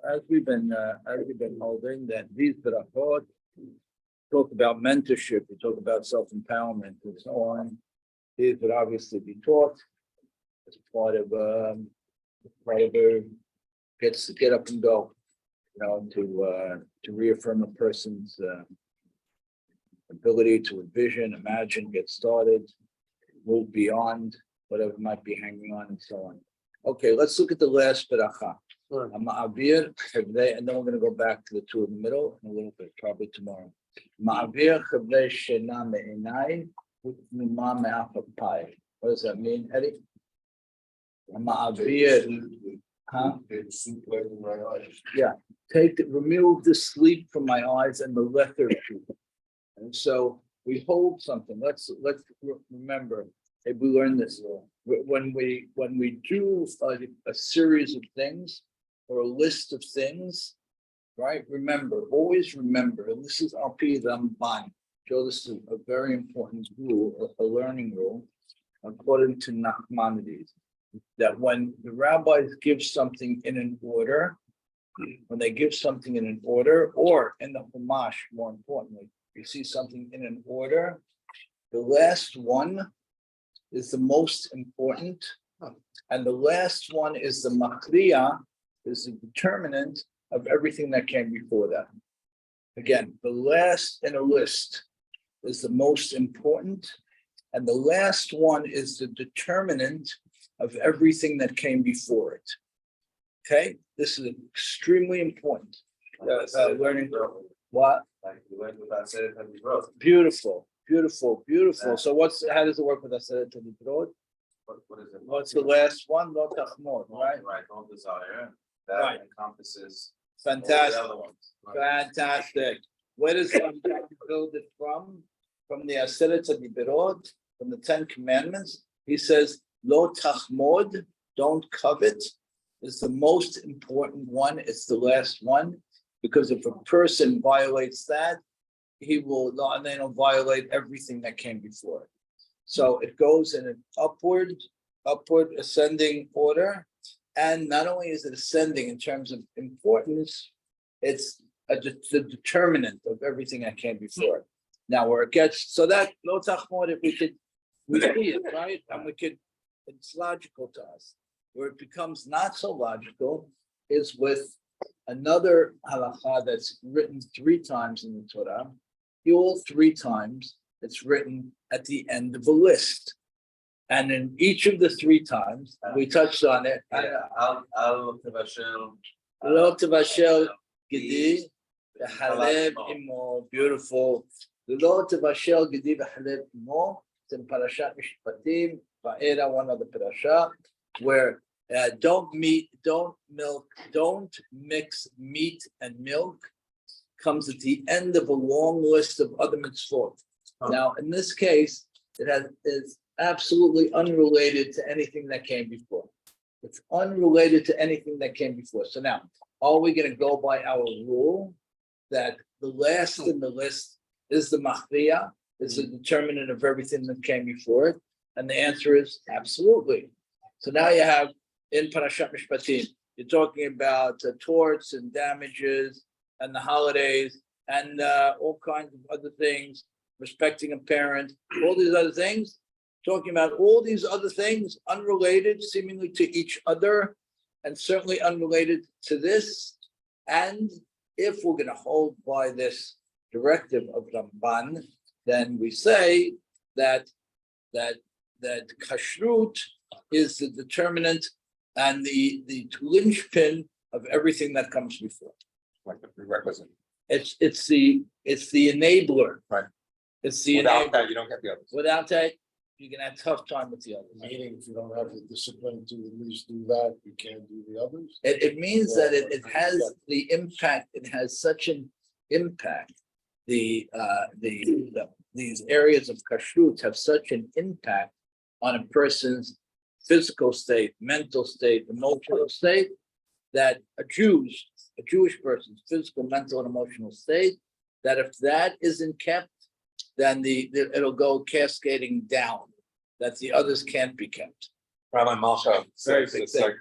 As we've been holding that these Birchot talk about mentorship, we talk about self-empowerment and so on. These would obviously be taught as part of a gets to get up and go, to reaffirm a person's ability to envision, imagine, get started, move beyond whatever might be hanging on, and so on. Okay, let's look at the last beracha. Sure. Ma'avir, and then we're going to go back to the two in the middle in a little bit, probably tomorrow. Ma'avir chavlei shena me'inai u'tmima me'achapai. What does that mean, Eddie? Ma'avir, huh? Yeah, remove the sleep from my eyes and the lethargy. And so we hold something. Let's remember. If we learn this, when we do a series of things or a list of things, right? Always remember, and this is Al-Pi Ramban. Joe, this is a very important rule, a learning rule, according to Nachmanides, that when the rabbis give something in an order, when they give something in an order, or in the Chumash, more importantly, you see something in an order, the last one is the most important, and the last one is the makriya, is the determinant of everything that came before that. Again, the last in a list is the most important, and the last one is the determinant of everything that came before it. Okay, this is extremely important. Learning what? Like you learned what I said it and growth. Beautiful. So how does it work with us? What is it? What's the last one? Lo tachmod, right? Right, don't desire. That Right. encompasses Fantastic. all the other ones. Right. Fantastic. Where does one build it from? From the Aseret Birchot, from the 10 Commandments. He says, Lo tachmod, don't covet, is the most important one. It's the last one. Because if a person violates that, he will violate everything that came before it. So it goes in an upward ascending order. And not only is it ascending in terms of importance, it's the determinant of everything that came before it. Now where it gets, so that lo tachmod, if we see it, right? And it's logical to us. Where it becomes not so logical is with another halakha that's written 3 times in the Torah. All 3 times it's written at the end of a list. And in each of the 3 times, we touched on it. Lo tevashel gedi v'halev imo. Beautiful. Lo tevashel gedi v'halev imo. It's in Parashat Mishpatim, Va'era, one other parasha, where don't mix meat and milk, comes at the end of a long list of other mitzvot. Now, in this case, is absolutely unrelated to anything that came before. It's unrelated to anything that came before. So now, are we going to go by our rule that the last in the list is the machriya, is the determinant of everything that came before it? And the answer is absolutely. So now you have in Parashat Mishpatim, you're talking about torts and damages and the holidays and all kinds of other things, respecting a parent, all these other things, talking about all these other things unrelated seemingly to each other and certainly unrelated to this. And if we're going to hold by this directive of Ramban, then we say that kashrut is the determinant and the linchpin of everything that comes before. Like the prerequisite. It's the enabler. Right. It's the Without enabler. that, you don't get the others. Without that, you're gonna have a tough time with the others. Meaning, if you don't have the discipline to at least do that, you can't do the others. It means that it has the impact. It has such an impact. These areas of kashrut have such an impact on a person's physical state, mental state, emotional state, that a Jewish person's physical, mental, and emotional state, that if that isn't kept, then it'll go cascading down, that the others can't be kept. Rabbi Malka Very says big it's thing. like,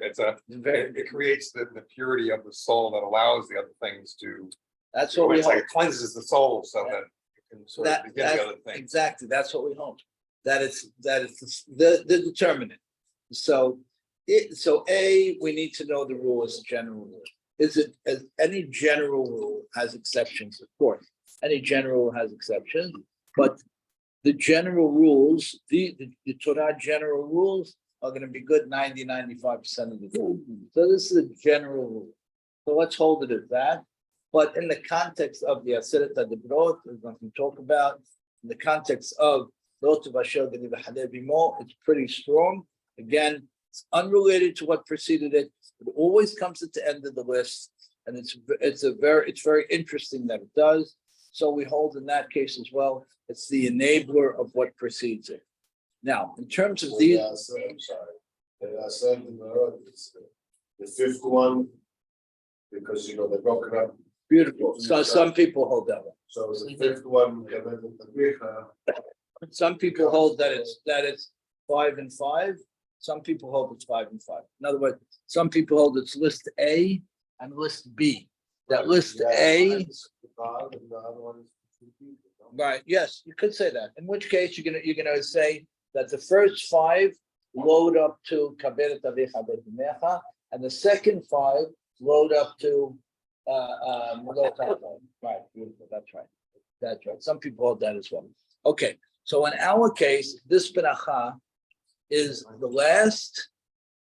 it creates the purity of the soul that allows the other things to. That's what we It's like hope. it cleanses the soul so that you can sort of That, begin the other things. exactly, that's what we hope. That it's the determinant. So A, we need to know the rule as a general rule. Is it, as any general rule has exceptions, of course. Any general rule has exceptions, but the general rules, the Torah general rules are going to be good 95% of the time. So this is a general rule. So let's hold it at that. But in the context of the Aseret HaDibrot, there's nothing to talk about. In the context of Lot Vashel Gedi V'Haleh Bimo, it's pretty strong. Again, it's unrelated to what preceded it. It always comes at the end of the list, and it's very interesting that it does. So we hold in that case as well. It's the enabler of what precedes it. Now, in terms of these, I'm sorry. I said the fifth one, because they're broken up. beautiful. So some people hold that one. So the fifth one, Some people hold that it's 5 and 5. Some people hold it's 5 and 5. In other words, some people hold it's list A and list B. That list A, right? Yes, you could say that. In which case you're gonna say that the first 5 load up to Kaberet Avicha Beit, and the second 5 load up to right. Beautiful. That's right. Some people hold that as well. Okay. So in our case, this beracha is the last,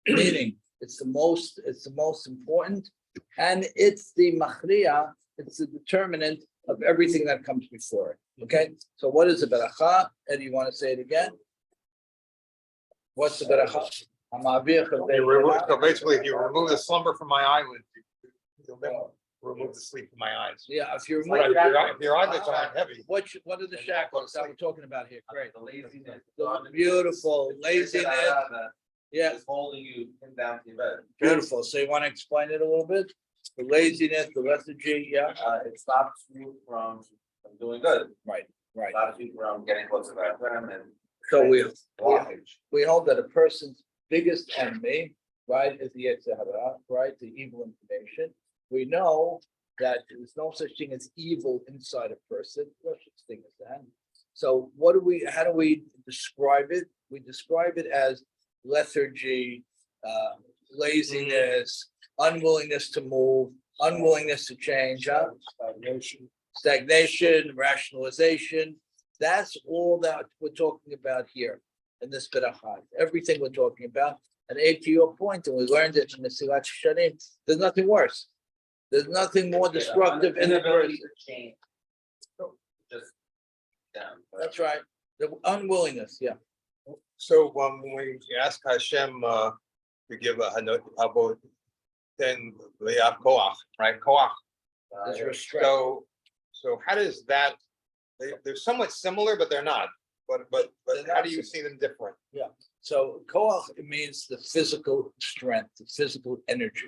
meaning it's the most important, and it's the machriya, it's the determinant of everything that comes before it. Okay. So what is the beracha? Eddie, you want to say it again? What's the beracha? So basically, if you remove the slumber from my eyelids, you'll never remove the sleep from my eyes. Yeah, if you're But if your eyelids aren't heavy. what are the shackles that we're talking about here? Great. The laziness. Beautiful laziness. Yeah, Is holding you pinned down to your bed. beautiful. So you want to explain it a little bit? The laziness, the lethargy, yeah, It stops you from doing good. right. Stops you from getting close to that friend and. So blockage. we hold that a person's biggest enemy, right, is the Yetzer Hara, right, the evil inclination. We know that there's no such thing as evil inside a person. No such thing as that. So how do we describe it? We describe it as lethargy, laziness, unwillingness to move, unwillingness to change, stagnation, rationalization. That's all that we're talking about here in this beracha. Everything we're talking about. And Abe, to your point, and we learned it in the Silat Shanim, there's nothing worse. There's nothing more destructive in the person. Change. Just down. That's right. The unwillingness, yeah. So when we ask Hashem to give a hanot abo, then we have koach, right? Koach. There's restraint. So how does that? They're somewhat similar, but they're not. But how do you see them different? So koach, it means the physical strength, the physical energy,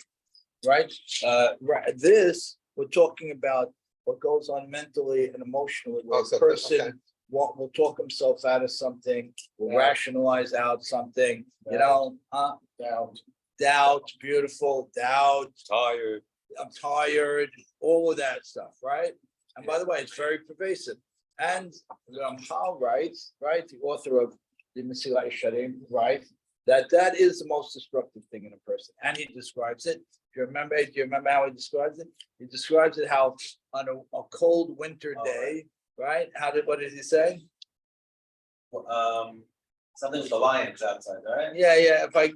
right? Right. This, we're talking about what goes on mentally and emotionally. Where a person will talk himself out of something, will rationalize out something, doubt, beautiful, doubt, Tired. I'm tired, all of that stuff, right? And by the way, it's very pervasive. And Ramchal writes, right, the author of the Mesilat Yesharim, writes that is the most destructive thing in a person. And he describes it. Do you remember how he describes it? He describes it how on a cold winter day, right? What did he say? Something with the lions outside, right? Yeah. If I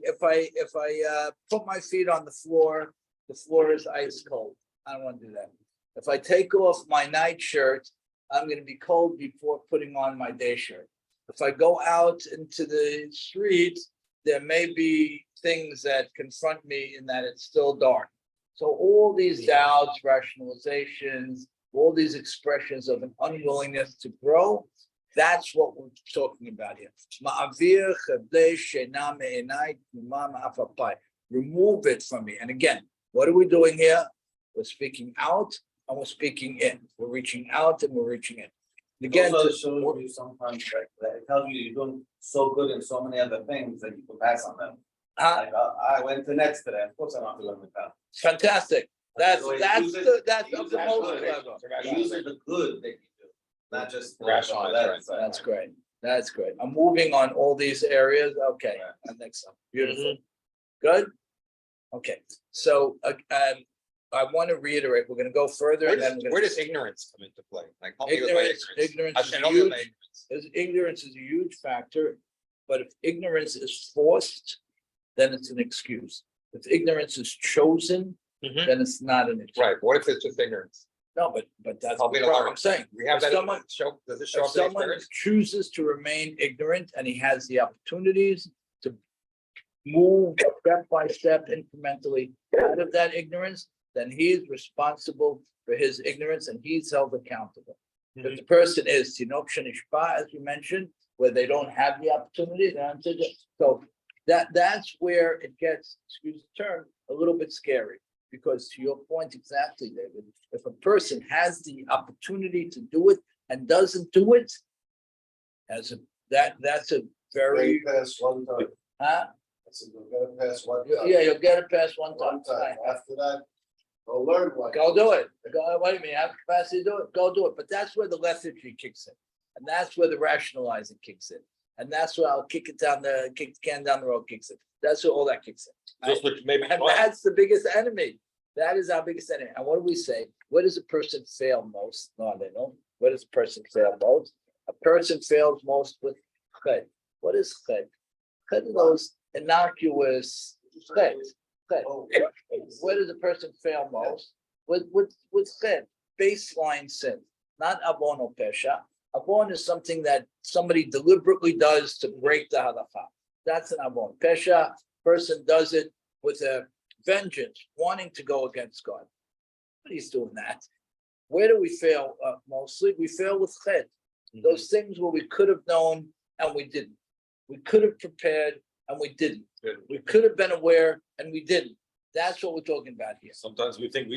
put my feet on the floor is ice cold. I don't want to do that. If I take off my night shirt, I'm going to be cold before putting on my day shirt. If I go out into the streets, there may be things that confront me in that it's still dark. So all these doubts, rationalizations, all these expressions of an unwillingness to grow, that's what we're talking about here. Remove it from me. And again, what are we doing here? We're speaking out and we're speaking in. We're reaching out and we're reaching in. Again, also shows you sometimes that it tells you you're doing so good in so many other things that you can pass on them. Like, I went to Nets today, of course I don't have to go to McDonald's. Fantastic. That's So he that's uses- the that's he of uses the most good. clever. He uses the good that you do, not just. Rationalize, right. That's great. That's great. I'm moving on all these areas. Okay, and next up. Beautiful. Good. Okay, so I want to reiterate, we're gonna go further Where and then does, we're where gonna. does ignorance come into play? Like, help me with my Ignorance, ignorance. ignorance is I don't know my huge. ignorance. Ignorance is a huge factor, but if ignorance is forced, then it's an excuse. If ignorance is chosen, Mhm. then it's not an excuse. Right, what if it's just ignorance? No, but that's Help me to what learn. I'm saying. We have If that, someone- show, does it show If up in someone experience? chooses to remain ignorant and he has the opportunities to move step by step incrementally out of that ignorance, then he is responsible for his ignorance and he's held accountable. If the person is Tinok Shenishpa, as you mentioned, where they don't have the opportunity, so that's where it gets, excuse the term, a little bit scary. Because to your point exactly, David, if a person has the opportunity to do it and doesn't do it, that's a very, They pass one time. huh? I said, you're gonna pass one time. Yeah, you'll get it past one time. One time, after that, go learn one. Go do it. Go, wait a minute, have capacity to do it, go do it. But that's where the lethargy kicks in. And that's where the rationalizing kicks in. And that's where I'll kick the can down the road kicks in. That's where all that kicks in. Just which maybe. And that's the biggest enemy. That is our biggest enemy. And what do we say? What does a person fail most? No, they know. What does a person fail most? A person fails most with ched. What is ched? Ched are those innocuous ched. Ched. Where does a person fail most? With ched, baseline sin, not avon or pesha. Avon is something that somebody deliberately does to break the halakha. That's an avon. Pesha, person does it with a vengeance, wanting to go against God. Nobody's doing that. Where do we fail mostly? We fail with ched. Those things where we could have known and we didn't. We could have prepared and we didn't. We could have been aware and we didn't. That's what we're talking about here. Sometimes we think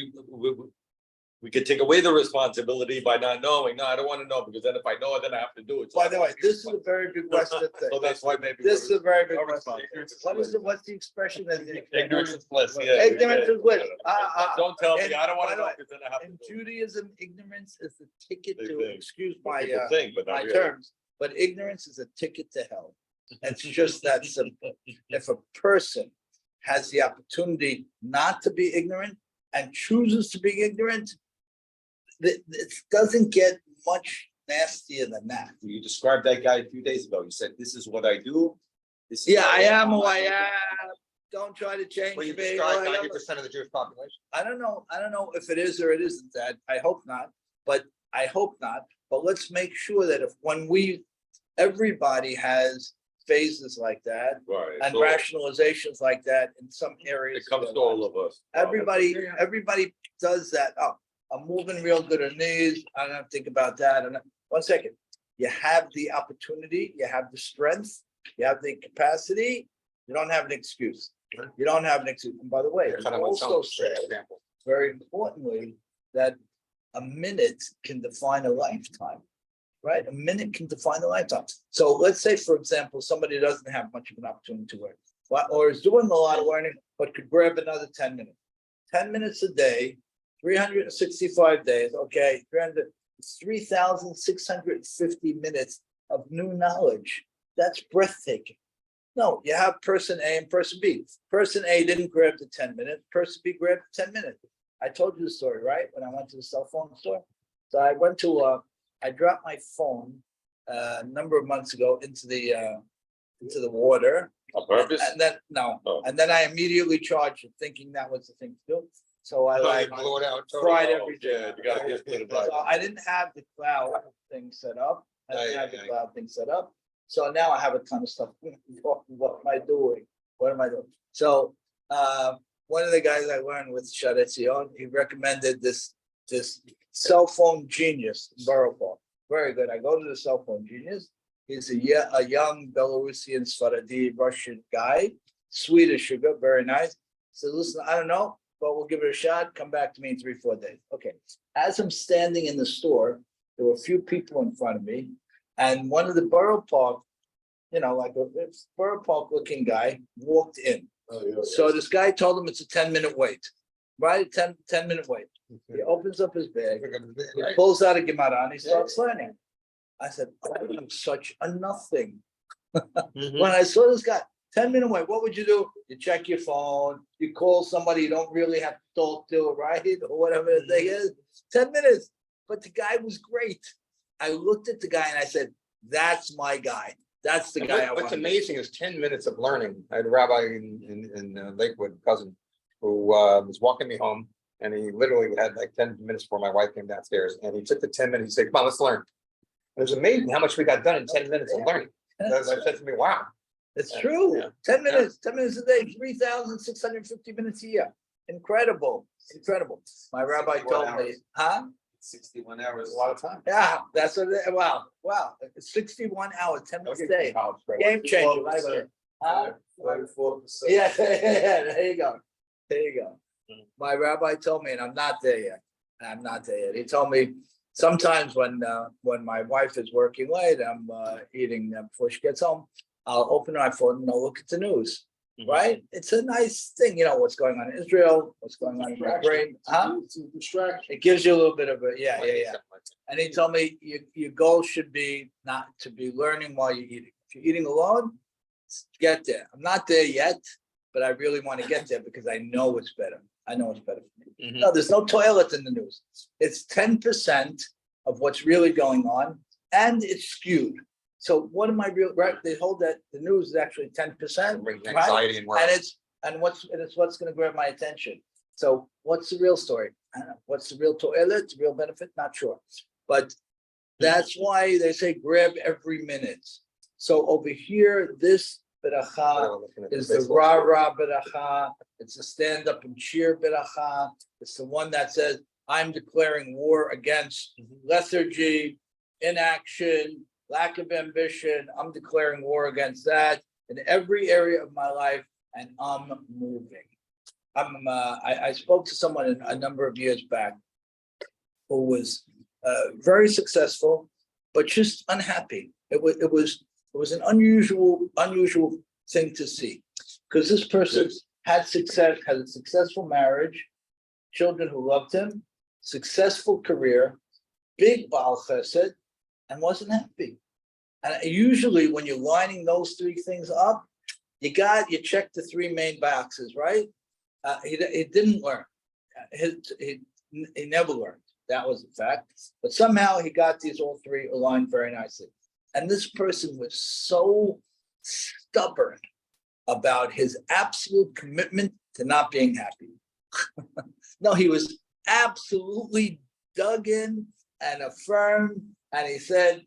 we could take away the responsibility by not knowing. No, I don't want to know because then if I know it, then I have to do it. So By I the don't way, want to this is be a very big Western thing. So that's why maybe. This is a very big Our Western. ignorance is What is bliss. it? What's the expression that? Ignorance is bliss, yeah. Ignorance is bliss. Don't tell me, And I don't want by to the know way, because then I have to In do it. Judaism, ignorance is the ticket Big to, thing. excuse What my people think, but not my really. terms, but ignorance is a ticket to hell. It's just that simple. If a person has the opportunity not to be ignorant and chooses to be ignorant, it doesn't get much nastier than that. You described that guy a few days ago. You said, this is what I do. This is Yeah, how I am who I am. am. Don't try to change Well, you me. described Oh, I 90% of the Jewish population. I don't know if it is or it isn't that. I hope not, but I hope not. But let's make sure that if when everybody has phases like that Right. and so rationalizations like that in some areas. It comes of to their all lives. of us. Everybody does that. Oh, I'm moving real good on these. I don't have to think about that. And 1 second, you have the opportunity, you have the strength, you have the capacity. You don't have an excuse. You don't have an excuse. And by the way, Kind of also said, example. very importantly, that a minute can define a lifetime, right? A minute can define a lifetime. So let's say, for example, somebody doesn't have much of an opportunity to learn, or is doing a lot of learning, but could grab another 10 minutes. 10 minutes a day, 365 days, okay, 3,650 minutes of new knowledge. That's breathtaking. No, you have person A and person B. Person A didn't grab the 10 minutes, person B grabbed the 10 minutes. I told you the story, right? When I went to the cell phone store. So I went to, I dropped my phone a number of months ago into the water. On purpose? And then, no, Oh. and then I immediately charged it, thinking that was the thing to do. So I like Blow it out. fried Oh, everything. yeah, you gotta just put it right. So I didn't have the cloud thing set up. I didn't have the Aye. cloud thing set up. So now I have a ton of stuff. What am I doing? What am I doing? So one of the guys I learned with Sharetzion, he recommended this cell phone genius in Borough Park. Very good. I go to the cell phone genius. He's a young Belarusian Sfaradi Russian guy, sweet as sugar, very nice. So listen, I don't know, but we'll give it a shot. Come back to me in 3-4 days. Okay. As I'm standing in the store, there were a few people in front of me, and one of the Borough Park, like a Borough Park looking guy walked in. Oh, yeah. So this guy told him it's a 10-minute wait, right? 10-minute wait. He opens up his bag, he pulls out a Gemara and he starts learning. I said, oh, I'm such a nothing. When I saw this guy, 10-minute wait, what would you do? You check your phone, you call somebody you don't really have to talk to, right? Or whatever the thing is. 10 minutes. But the guy was great. I looked at the guy and I said, that's my guy. That's the And guy I what's want. amazing is 10 minutes of learning. I had a rabbi in Lakewood, cousin, who was walking me home, and he literally had like 10 minutes before my wife came downstairs, and he took the 10 minutes, he said, come on, let's learn. It was amazing how much we got done in 10 minutes of learning. That said to me, wow. It's true. Yeah. 10 minutes, 10 minutes a day, 3,650 minutes a year. Incredible, incredible. My rabbi 61 told me, hours. huh? 61 hours. A lot of time. Yeah, that's what, wow, 61 hours, 10 minutes a day. Game changer. Right there. Huh? 44%. Yeah, there you go. There you go. My rabbi told me, and I'm not there yet. I'm not there yet. He told me sometimes when my wife is working late, I'm eating before she gets home, I'll open my phone and I'll look at the news. Right? It's a nice thing, you know, what's going on in Israel, what's going on in my brain. Huh? It's a distraction. It gives you a little bit of a, yeah. And he told me your goal should be not to be learning while you're eating. If you're eating alone, get there. I'm not there yet, but I really want to get there because I know it's better. I know it's better for me. No, there's no toilet in the news. It's 10% of what's really going on, and it's skewed. So what am I real, right? They hold that the news is actually 10%. Brings right? anxiety and work. And it's what's going to grab my attention. So what's the real story? I don't know. What's the real toilet? The real benefit? Not sure. But that's why they say grab every minute. So over here, this beracha is the rah beracha. It's a stand up and cheer beracha. It's the one that says, I'm declaring war against lethargy, inaction, lack of ambition. I'm declaring war against that in every area of my life, and I'm moving. I spoke to someone a number of years back who was very successful, but just unhappy. It was an unusual thing to see, because this person had a successful marriage, children who loved him, successful career, big Baal Chesed, and wasn't happy. And usually when you're lining those three things up, you check the three main boxes, right? He didn't learn. He never learned. That was a fact. But somehow he got these all three aligned very nicely. And this person was so stubborn about his absolute commitment to not being happy. No, he was absolutely dug in and affirmed, and he said,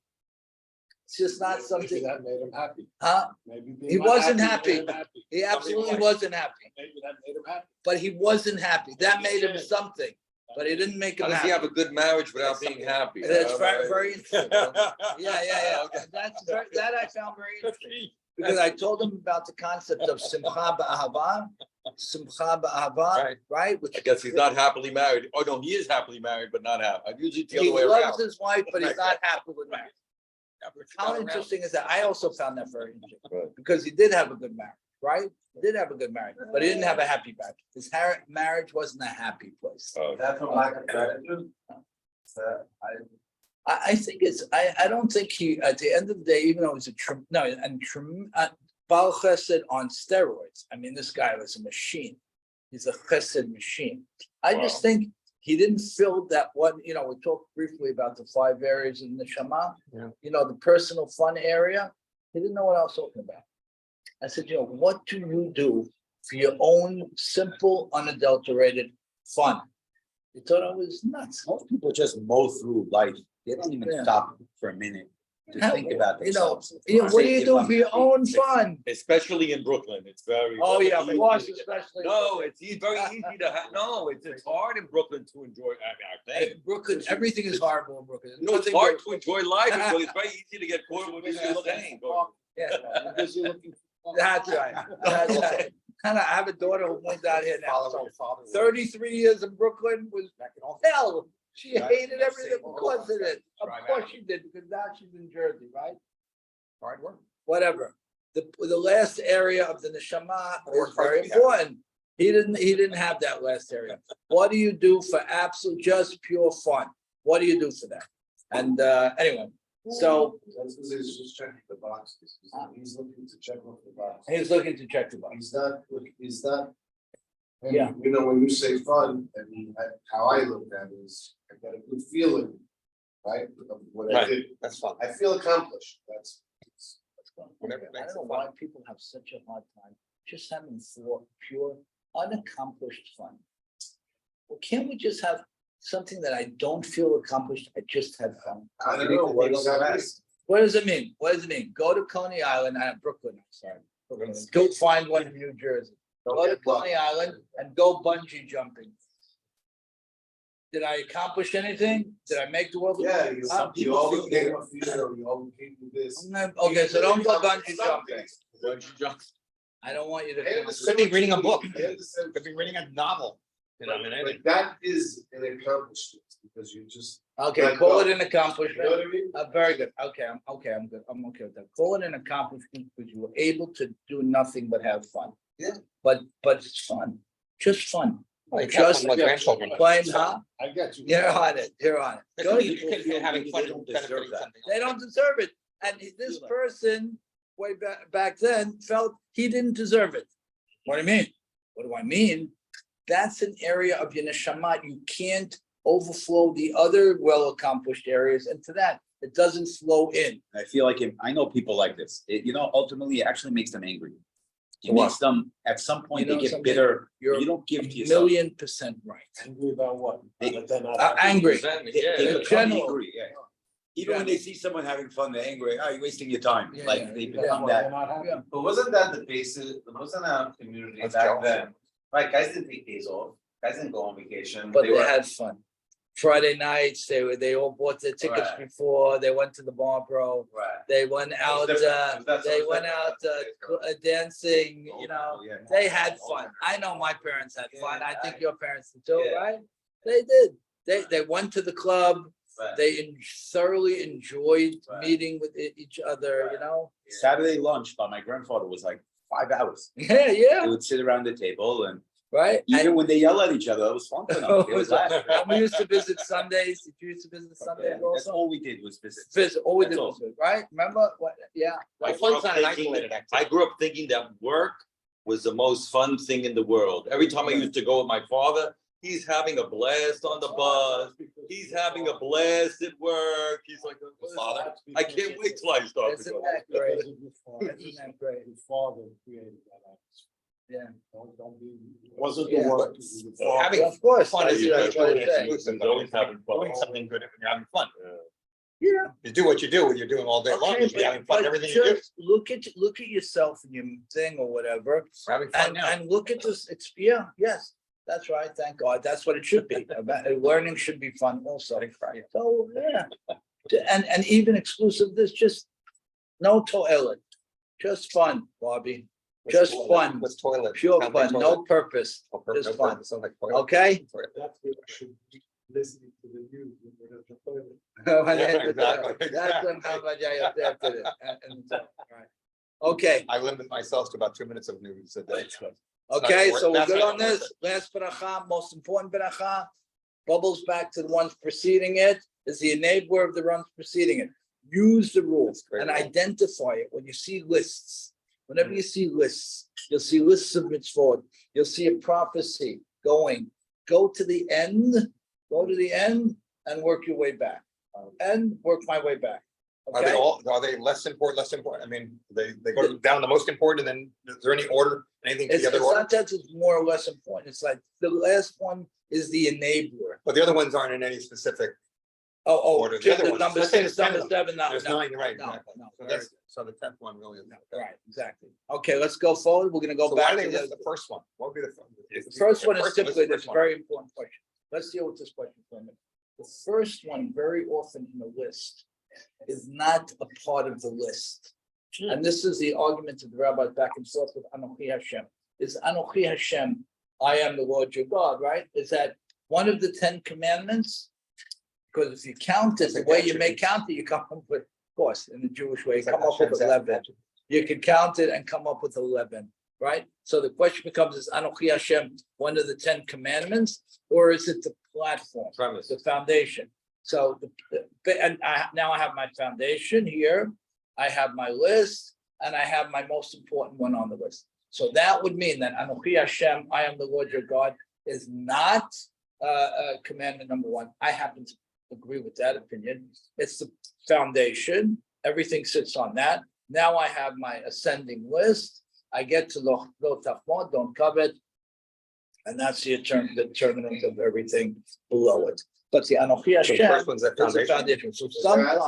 it's just not something that made him happy. Huh? Maybe He wasn't happy. He absolutely wasn't happy. Maybe that made him happy. But he wasn't happy. That made him something, but it didn't make him How does he have happy. a good marriage without being happy? That's very, very interesting. Yeah. Okay. That I found very interesting. Because I told him about the concept of simcha ba'ahava, right? Which I guess he's not happily married. Oh, no, he is happily married, but not happy. Usually it's the he other way loves around. his wife, but he's not happy with marriage. How interesting is that? I also found that very interesting, because he did have a good marriage, right? He did have a good marriage, but he didn't have a happy marriage. His marriage wasn't a happy place. That's from lack of gratitude. I think I don't think he, at the end of the day, even though he's Baal Chesed on steroids. I mean, this guy was a machine. He's a Chesed machine. I just think he didn't fill that one, we talked briefly about the 5 areas in the Shema. Yeah. The personal fun area. He didn't know what I was talking about. I said, what do you do for your own simple, unadulterated fun? He thought I was nuts. Most people just mow through life. They don't even stop for a minute to think about themselves. What do you do for your own fun? Especially in Brooklyn, it's very. Oh, very yeah, of easy. course, especially. No, it's very easy to have, no, it's hard in Brooklyn to enjoy, I Hey, think. Brooklyn, everything is horrible in Brooklyn. No, it's hard to enjoy life, but it's very easy to get caught with what you're saying. Yeah, that's right. That's right. And I have a daughter who moved out here now. So 33 years in Brooklyn was hell. She hated everything because of it. Of course she did, because now she's in Jersey, right? Hard work. Whatever. the last area of the neshama is very important. He didn't have that last area. What do you do for absolute, just pure fun? What do you do for that? And anyway, so That's because he's just checking the boxes. He's looking to check off the box. he's looking to check the box. He's not. And, Yeah. You know, when you say fun, I mean, how I look at it is, I got a good feeling, right? Of what I Right. did. That's fun. I feel accomplished. That's. Whatever I makes don't it know why fun. people have such a hard time just having pure, unaccomplished fun. Well, can't we just have something that I don't feel accomplished? I just had fun. I don't know, what exactly. What does it mean? What does it mean? Go to Coney Island, Brooklyn, I'm sorry. Brooklyn. Go find one in New Jersey. Go to Coney Island and go bungee jumping. Did I accomplish anything? Did I make the world? Yeah, Some you people overcame feel- a fear, you overcame this. Okay, so don't go bungee jumping. Bungee jump. I don't want you to. Could be reading a book. I understand. Could be reading a novel. You know, I mean, anything. But that is an accomplishment, because you just, Okay, call it an you know accomplishment. what I mean? Very good. Okay, I'm good. I'm okay with that. Call it an accomplishment because you were able to do nothing but have fun. Yeah. But it's fun, just fun. Like, Just have fun with grandchildren. Plain, huh? I get you. You're on it. You're on it. It Go could be- to- it could be having fun They don't benefiting deserve that. something They else. don't deserve it. And this person, way back then, felt he didn't deserve it. What do you mean? What do I mean? That's an area of your neshama. You can't overflow the other well-accomplished areas into that. It doesn't flow in. I feel like I know people like this. Ultimately, it actually makes them angry. It What? makes them, at some point, You they know get something? bitter. You're You don't give to yourself. $1,000,000% right. Angry about what? They- That they're not Angry. Resentment, They yeah. become general. angry, yeah. Even when they see someone having fun, they're angry. Oh, you're wasting your time. Yeah, Like they yeah. become that. Yeah. But wasn't that the basis, wasn't our community That's back jealousy. then? Right, guys didn't take days off, guys didn't go on vacation. But they were- had fun. Friday nights, they all bought their tickets Right. before, they went to the Barbaro, Right. they went out, different. That's they what went was out different. dancing, you know. Yeah. They had fun. I know my parents had fun. I think your parents did too, Yeah. right? They did. They went to the club. Right. They thoroughly enjoyed Right. meeting with each other, you Right. know? Saturday lunch by my grandfather was like 5 hours. Yeah, They yeah, would sit around the table and right? even when they yell at each other, it was fun for them. They would laugh. And we used to visit Sundays. Did you used to visit Yeah, Sundays that's also? all we did was visit. Visit, all we That's did all. was visit, right? Remember what? Yeah. Like I grew fun's up not an thinking- isolated I activity. grew up thinking that work was the most fun thing in the world. Every time I used to go with my father, he's having a blast on the bus. He's having a blast at work. He's like, Father, I can't wait till I start to Isn't go. that great? Isn't that great? His father created that atmosphere. Yeah. Don't be. Wasn't Yeah. the work. Having Of course. fun that's is what I mutually say. exclusive. He's always having fun. Doing something good and you're having fun. Yeah. You do what you do, you're doing all day long, Okay, you're having fun, but everything you do. just look at yourself and your thing or whatever, We're having fun now. and look at this. Yes, that's right. Thank God. That's what it should be. Learning should be fun also. So, yeah. And even exclusive, this just no toilet, just fun, Bobby. Just fun, With toilet. pure Sounds like fun, toilet. no purpose, No purpose, just no fun. purpose, sounds like toilet. Okay? Toilet. That's what I should be listening to the news. exactly. That's when how much I have to do. Right. Okay, I limit myself to about 2 minutes of news a day. okay, worth- so we're that's good not on worth this. Last bracha, most important bracha, bubbles back to the ones preceding it, is the enabler of the ones preceding it. Use the rules That's great and rule. identify it when you see lists. Whenever you see lists, you'll see lists of mitzvot, you'll see a prophecy going. Go to the end and work your way back. And work my way back. Are they Okay? all, are they less important? I mean, they go down the most important and then is there any order, anything to It's the other it's order? not that it's more or less important. It's like the last one is the enabler. But the other ones aren't in any specific Oh, order. The other ones, number let's say six, there's 10 number of them. seven, no, There's no, 9, you're right. no, exactly. no, So very that's, so the 10th one really is. no, right, exactly. Okay, let's go forward. We're gonna go So why back do to they list the the first one? What would be the first one is list typically, the that's first a one. very important question. Let's deal with this question for a minute. The first one, very often in the list, is not a part of the list. And this is the argument of the rabbis back and forth with Anochi Hashem. Is Anochi Hashem, I am the Lord your God, right? Is that one of the 10 commandments? Because if you count it, the way you may count it, you come up with, of course, in the Jewish way, you come up with 11. you can count it and come up with 11, right? So the question becomes: is Anochi Hashem one of the 10 commandments, or is it the platform, Premise. the foundation? So, now I have my foundation here. I have my list, and I have my most important one on the list. So that would mean that Anochi Hashem, I am the Lord your God, is not commandment number 1. I happen to agree with that opinion. It's the foundation. Everything sits on that. Now I have my ascending list. I get to lo tachmod, don't covet, and that's the determinant of everything below it. But the Anochi So Hashem the first one's that is the foundation. foundation. So sometimes,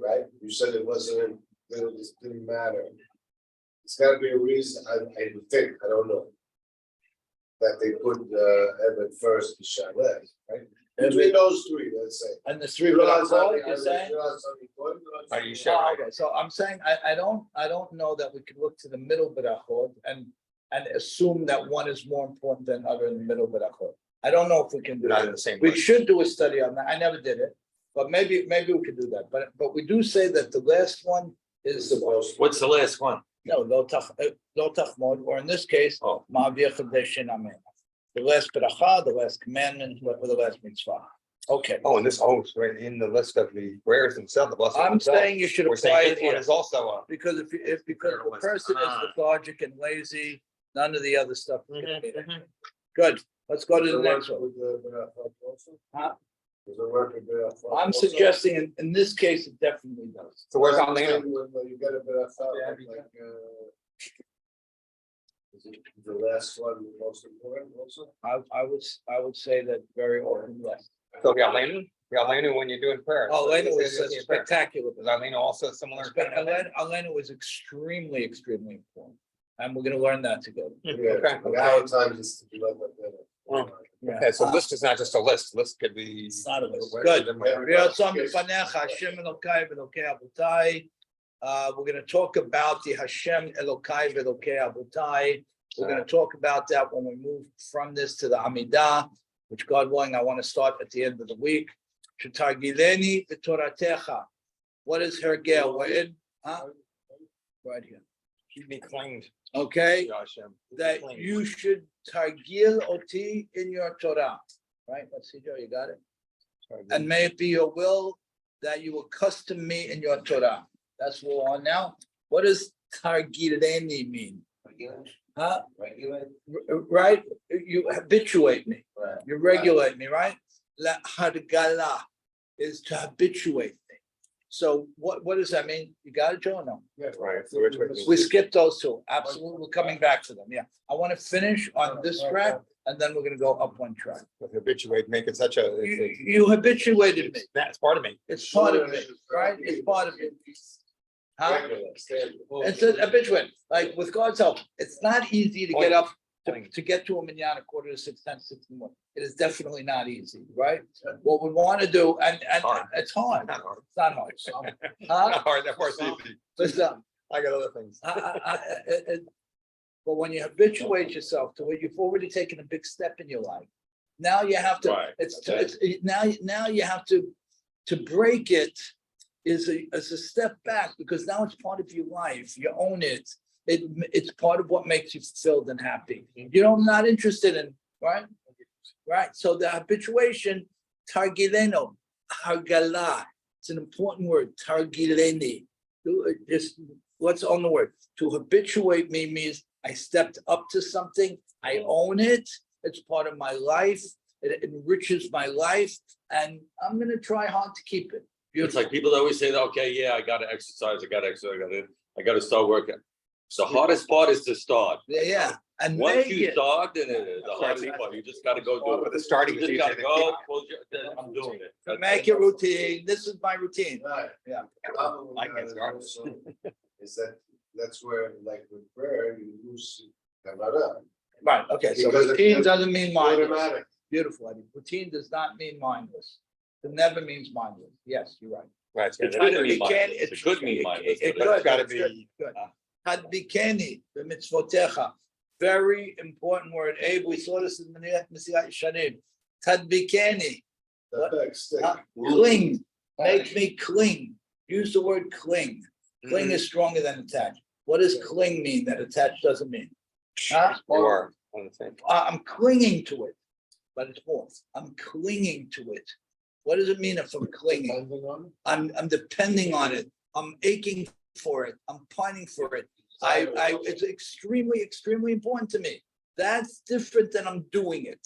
Right, you said it wasn't, that it didn't matter. It's gotta be a reason, I would think, I don't know. That they put Evan first, Isha last, right? Between those 3, let's say. and the 3 Berachot, you're saying? Are you sure? Oh, okay, so I'm saying, I don't know that we could look to the middle Berachot and assume that one is more important than other in the middle Berachot. I don't know if we can do Not in that. the same We way. should do a study on that. I never did it, but maybe we could do that. But we do say that the last one is the most. What's the last one? No, lo tachmod, or in this case, Oh. ma'avir chadeshin amen. The last beracha, the last commandment, or the last mitzvah. Okay, Oh, and this, it's right in the list of the prayers themselves, the blessings I'm themselves. saying you should We're apply saying it this one here. is also Because if the person is lethargic and lazy, none of the other stuff is gonna be there. Good, let's go to the next one. Huh? Does it work with Berachot I'm also? suggesting in this case, it definitely does. So where's I'm Alena? saying when you get a Berachot, like, is it the last one the most important also? I would say that very often, yes. So the Alena, when you're doing prayer. Oh, Elena was Is it prayer? spectacular. Is Alena also similar? Elena was extremely important. And we're gonna learn that together. Yeah, Okay. like how times is to be like that. Yeah. Okay, so list is not just a list. List could be. It's not a list. Good. We're gonna talk about the Hashem Elokai Velokei Abutai. We're gonna talk about that when we move from this to the Amidah, which God willing, I want to start at the end of the week. Shetagileni v'toratecha. What is Hergel? We're in, right here. Keep me clean. Okay, Hashem. that you should targil oti in your Torah, right? Let's see, Joe, you got it? And may it be your will that you accustom me in your Torah. That's what we're on now. What does targileni mean? Huh? Right? You habituate me. You regulate me, right? La hargala is to habituate me. So what does that mean? You got it, Joe? or No. Right, so which way? We skipped those 2. Absolutely. We're coming back to them. Yeah. I want to finish on this track and then we're going to go up one track. Habituate, make it such a. You habituated me. That's part of me. It's part of me, right? It's part of me. Huh? It's a habituate, like with God's help. It's not easy to get up to get to a minyan 5:45, 10:06 in the morning. It is definitely not easy, right? What we want to do, and it's hard. Not hard. It's not hard. Not Huh? hard, that part's easy. Listen, I got other things. but when you habituate yourself to it, you've already taken a big step in your life. Now you have to. Right. Now you have to break it. Is a step back because now it's part of your life. You own it. It's part of what makes you fulfilled and happy. You know, I'm not interested in, right? Right. So the habituation, targileno, hargala. It's an important word, targileni. Just what's on the word? To habituate me means I stepped up to something. I own it. It's part of my life. It enriches my life, and I'm gonna try hard to keep it. It's like people always say, okay, yeah, I gotta exercise, I gotta start working. The hardest part is to start. Yeah, and Once make you it. start, then it is the hardest part. You just gotta go do But it. the starting You is just easy. gotta go, I'm doing it. That's Make it. it routine. This is my routine. Right. Yeah. Problem with I can that start. also is that that's where, like with prayer, you lose Kabbalah. Right, okay, so Because routine it's doesn't mean mindless. Automatic. Beautiful, Eddie. Routine does not mean mindless. It never means mindless. Yes, you're right. Right. It Yeah, could mean It can- mindless. It could mean mindless. It but could. it's gotta It's good, be- good. Hadbikeni, the mitzvotecha. Very important word. Abe, we saw this in Mesilat Yeshanim. Tadbikeni. Stick. Cling, make me cling. Use the word cling. Cling is stronger than attached. What does cling mean that attached doesn't mean? Huh? You are on the same. I'm clinging to it, but it's false. I'm clinging to it. What does it mean if I'm clinging? Depending on it. I'm depending on it. I'm aching for it. I'm pining for it. It's extremely important to me. That's different than I'm doing it,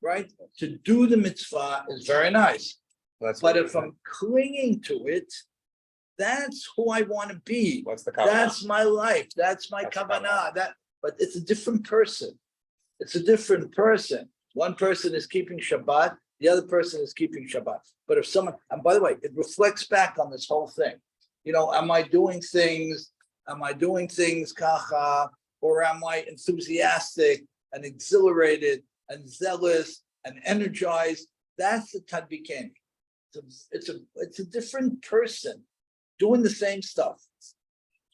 right? To do the mitzvah is very nice, That's but what- if I'm clinging to it, that's who I want to be. What's the covenant? That's my life. That's my That's kavanah. But it's a different person. It's a different person. One person is keeping Shabbat, the other person is keeping Shabbat. But if someone, and by the way, it reflects back on this whole thing. You know, am I doing things kacha, or am I enthusiastic and exhilarated and zealous and energized? That's the tadbikeni. It's a different person doing the same stuff.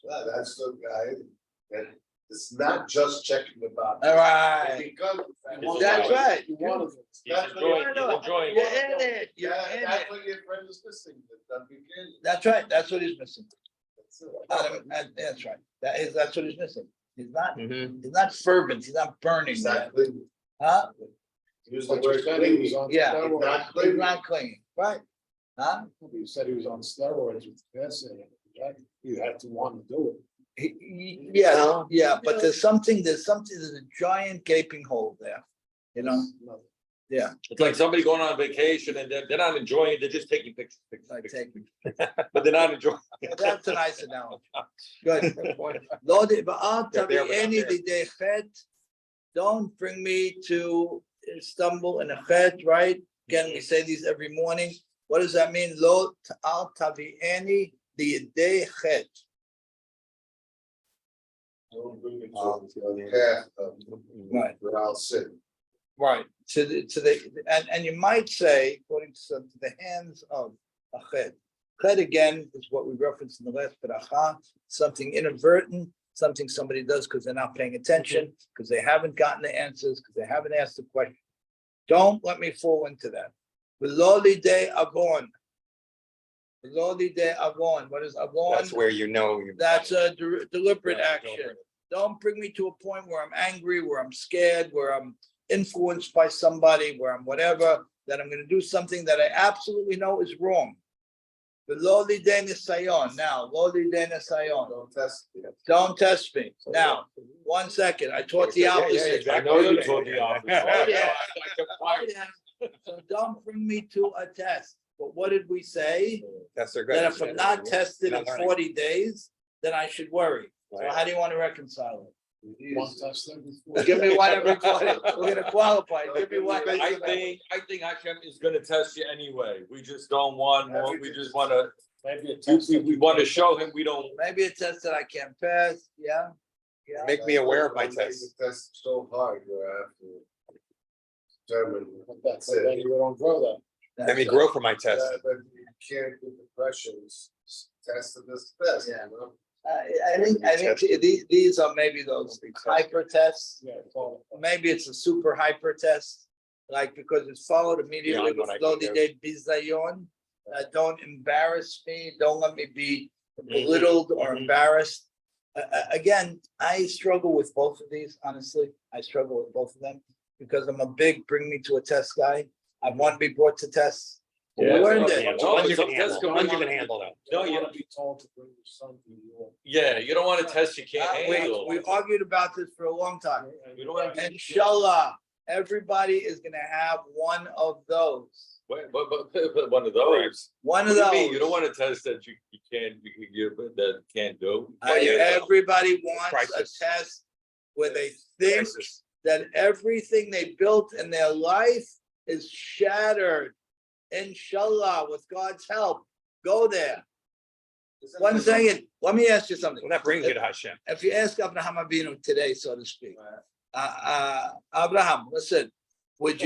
That's the guy that it's not just checking the box. All right. Because That's right. You want to. He's That's enjoying, what he's enjoying. You're in it. You're Yeah, in that's it. what your friend is missing. The beginning. That's right. That's what he's missing. That's it. And that's right. That's what he's missing. He's not Mhm. fervent. He's not burning. Exactly. Huh? Use the word clingy. Yeah. Not He's clingy. not clinging. Right? Huh? You said he was on steroids with cancer. You had to want to do it. Yeah, but there's a giant gaping hole there. You know? Yeah. It's like somebody going on vacation and they're not enjoying it, they're just taking pictures. I take it. But they're not enjoying. That's a nice analogy. Good. Lord, ba'al They're there, but not tabi'eni there. lidei chet. Don't bring me to stumble in a chet, right? Again, we say these every morning. What does that mean? Lo ta'al tabi'eni lidei chet. Don't bring me to the path of Right. without sin. Right, and you might say, according to the hands of a ched. Ched again is what we referenced in the last paracha, something inadvertent, something somebody does because they're not paying attention, because they haven't gotten the answers, because they haven't asked the question. Don't let me fall into that. V'lo lidei avon. V'lo lidei avon. What is avon? That's where you know. That's a deliberate Yeah, action. deliberate. Don't bring me to a point where I'm angry, where I'm scared, where I'm influenced by somebody, where I'm whatever, that I'm going to do something that I absolutely know is wrong. But lo lidei nisayon. Now, lo lidei nisayon. Don't test me. Don't test me. Now, 1 second. I taught the opposite. I know you told the opposite. Oh, yeah. Oh, yeah. So don't bring me to a test. But what did we say? That's their good. That if I'm not tested in Not learning. 40 days, then I should worry. So Right. how do you want to reconcile it? One test them before. Give me one every 40. We're gonna qualify. Give me one. I think Hashem is gonna test you anyway. We just don't want more. We just wanna, Maybe a test. we wanna show him we don't. Maybe a test that I can't pass. Yeah. Yeah. Make me aware of my Don't make test. the test so hard, you have to determine. That's it. Then you don't grow that. Let me grow for my test. But you can't do the pressures, test of this test, Yeah. you know? I think these are maybe those hyper tests. Yeah. Call it. Maybe it's a super hyper test, like because it's followed immediately Beyond with what I Lo can lidei bizayon. Don't embarrass me. Don't let me be belittled or embarrassed. Again, I struggle with both of these, honestly. I struggle with both of them because I'm a big bring me to a test guy. I want to be brought to tests. We learned it. No, but You some can tests handle. can You really- can handle that. No, you, want to be told to bring your son to your. yeah, you don't wanna test you can't handle. We argued about this for a long time. You don't wanna. Inshallah, everybody is gonna have one of those. But one of those. One What of do you mean? those. You don't wanna test that you can't, that can't do. Everybody wants Crisis. a test where they think Crisis. that everything they built in their life is shattered. Inshallah, with God's help, go there. 1 second, let me ask you something. Well, that brings you to Hashem. If you ask Abraham Avinu today, so to speak, Abraham, listen, what do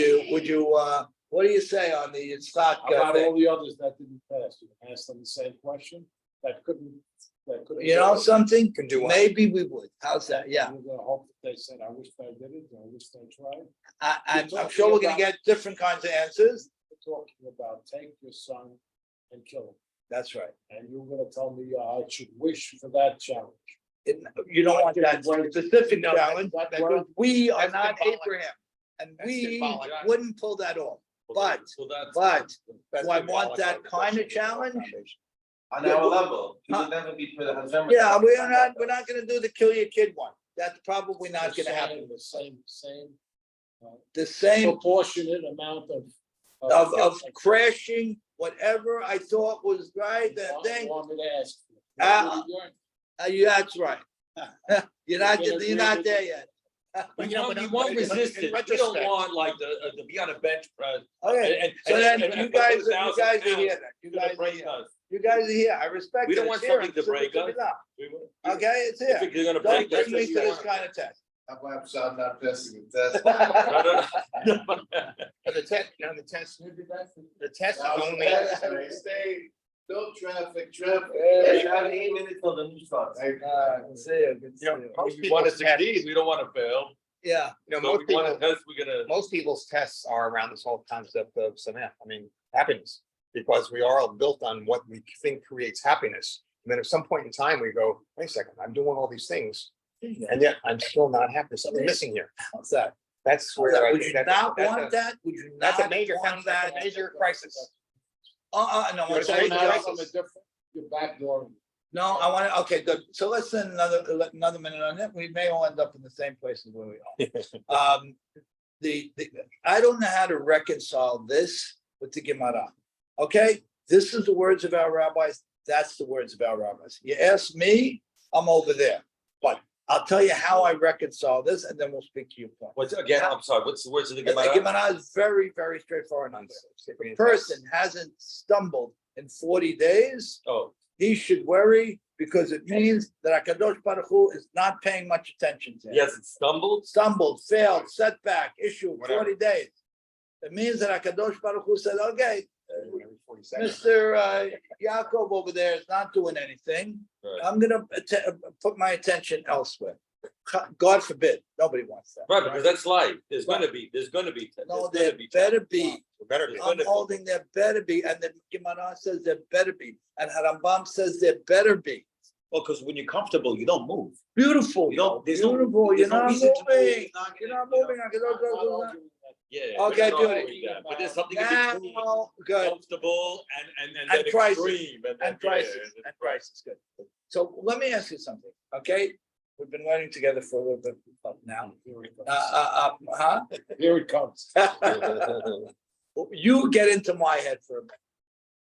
you say on the Yitzchak About thing? all the others that didn't pass, you asked them the same question, that couldn't. You know something? Can do what? Maybe we would. How's that? Yeah. You're gonna hope that they said, I wish I did it, I wish I tried. I'm sure we're gonna get different kinds of answers, talking about take your son and kill him. That's right. And you're gonna tell me I should wish for that challenge. You don't want that specific No, challenge, that's because we are that's not symbolic. Abraham. And That's we symbolic. wouldn't pull that off. But do I want that kind of challenge? On our level, it would never be for the Hashem. Yeah, we're not gonna do the kill your kid one. That's probably not gonna happen. The same The same proportionate amount of crashing, whatever I thought was right, that thing. Want me to ask? That's right. You're not there yet. We want resistance, we don't want like to be on a bench press. Okay, so then you guys are here then. You guys are here. I respect. We don't that. want It's here. something to break It's us. up. Okay, it's here. If you're gonna Don't break us. bring me to this kind of test. How about I'm not passing the test? No. The test, the test is Now, only. Stay, no traffic. We have 8 minutes till the news starts. See you. Good to see you. Most We want to people's tests, succeed, we don't want to fail. Yeah, you know, So most we want people, to test, we're gonna. most people's tests are around this whole concept of sameh, happiness. Because we are all built on what we think creates happiness. And then at some point in time, we go, wait a second, I'm doing all these things. And yet I'm still not happy. There's something missing here. how's that? That's where I Would think you not that's want that? Would you That's not a major, want that? that's a major crisis. No, You're I'm saying saying, that- Your back door. no, I want to, okay, good. So let's spend another minute on it. We may all end up in the same places where we are. I don't know how to reconcile this with the Gemara. Okay, this is the words of our rabbis. That's the words of our rabbis. You ask me, I'm over there. But I'll tell you how I reconcile this, and then we'll speak to your point. What's again, I'm sorry, what's the words of the The Gemara? Gemara is very, very straightforward on this. If a person hasn't stumbled in 40 days, Oh, he should worry because it means that HaKadosh Baruch Hu is not paying much attention to him. yes, it stumbled. Stumbled, failed, setback, issue, Whatever. 40 days. It means that HaKadosh Baruch Hu said, okay, Every 40 seconds. Mr. Yaakov over there is not doing anything. Right. I'm gonna put my attention elsewhere. God forbid, nobody wants that. Right, because that's life. There's gonna be. No, there's gonna there better be. Better be. I'm holding there better be, and the Gemara says there better be, and Harambam says there better be. Well, because when you're comfortable, you don't move. Beautiful, You don't- there's no- beautiful, you're there's no not reason to move. moving, It's not you're gonna, not moving. HaKadosh Baruch Hu is not- Yeah. Okay, we're not good. doing that, but there's something in between. Now, good. Comfortable and And then crisis. extreme. And then- crisis, yeah, and crisis, good. So let me ask you something, okay? We've been learning together for a little bit now. Huh? Here it comes. You get into my head for a minute.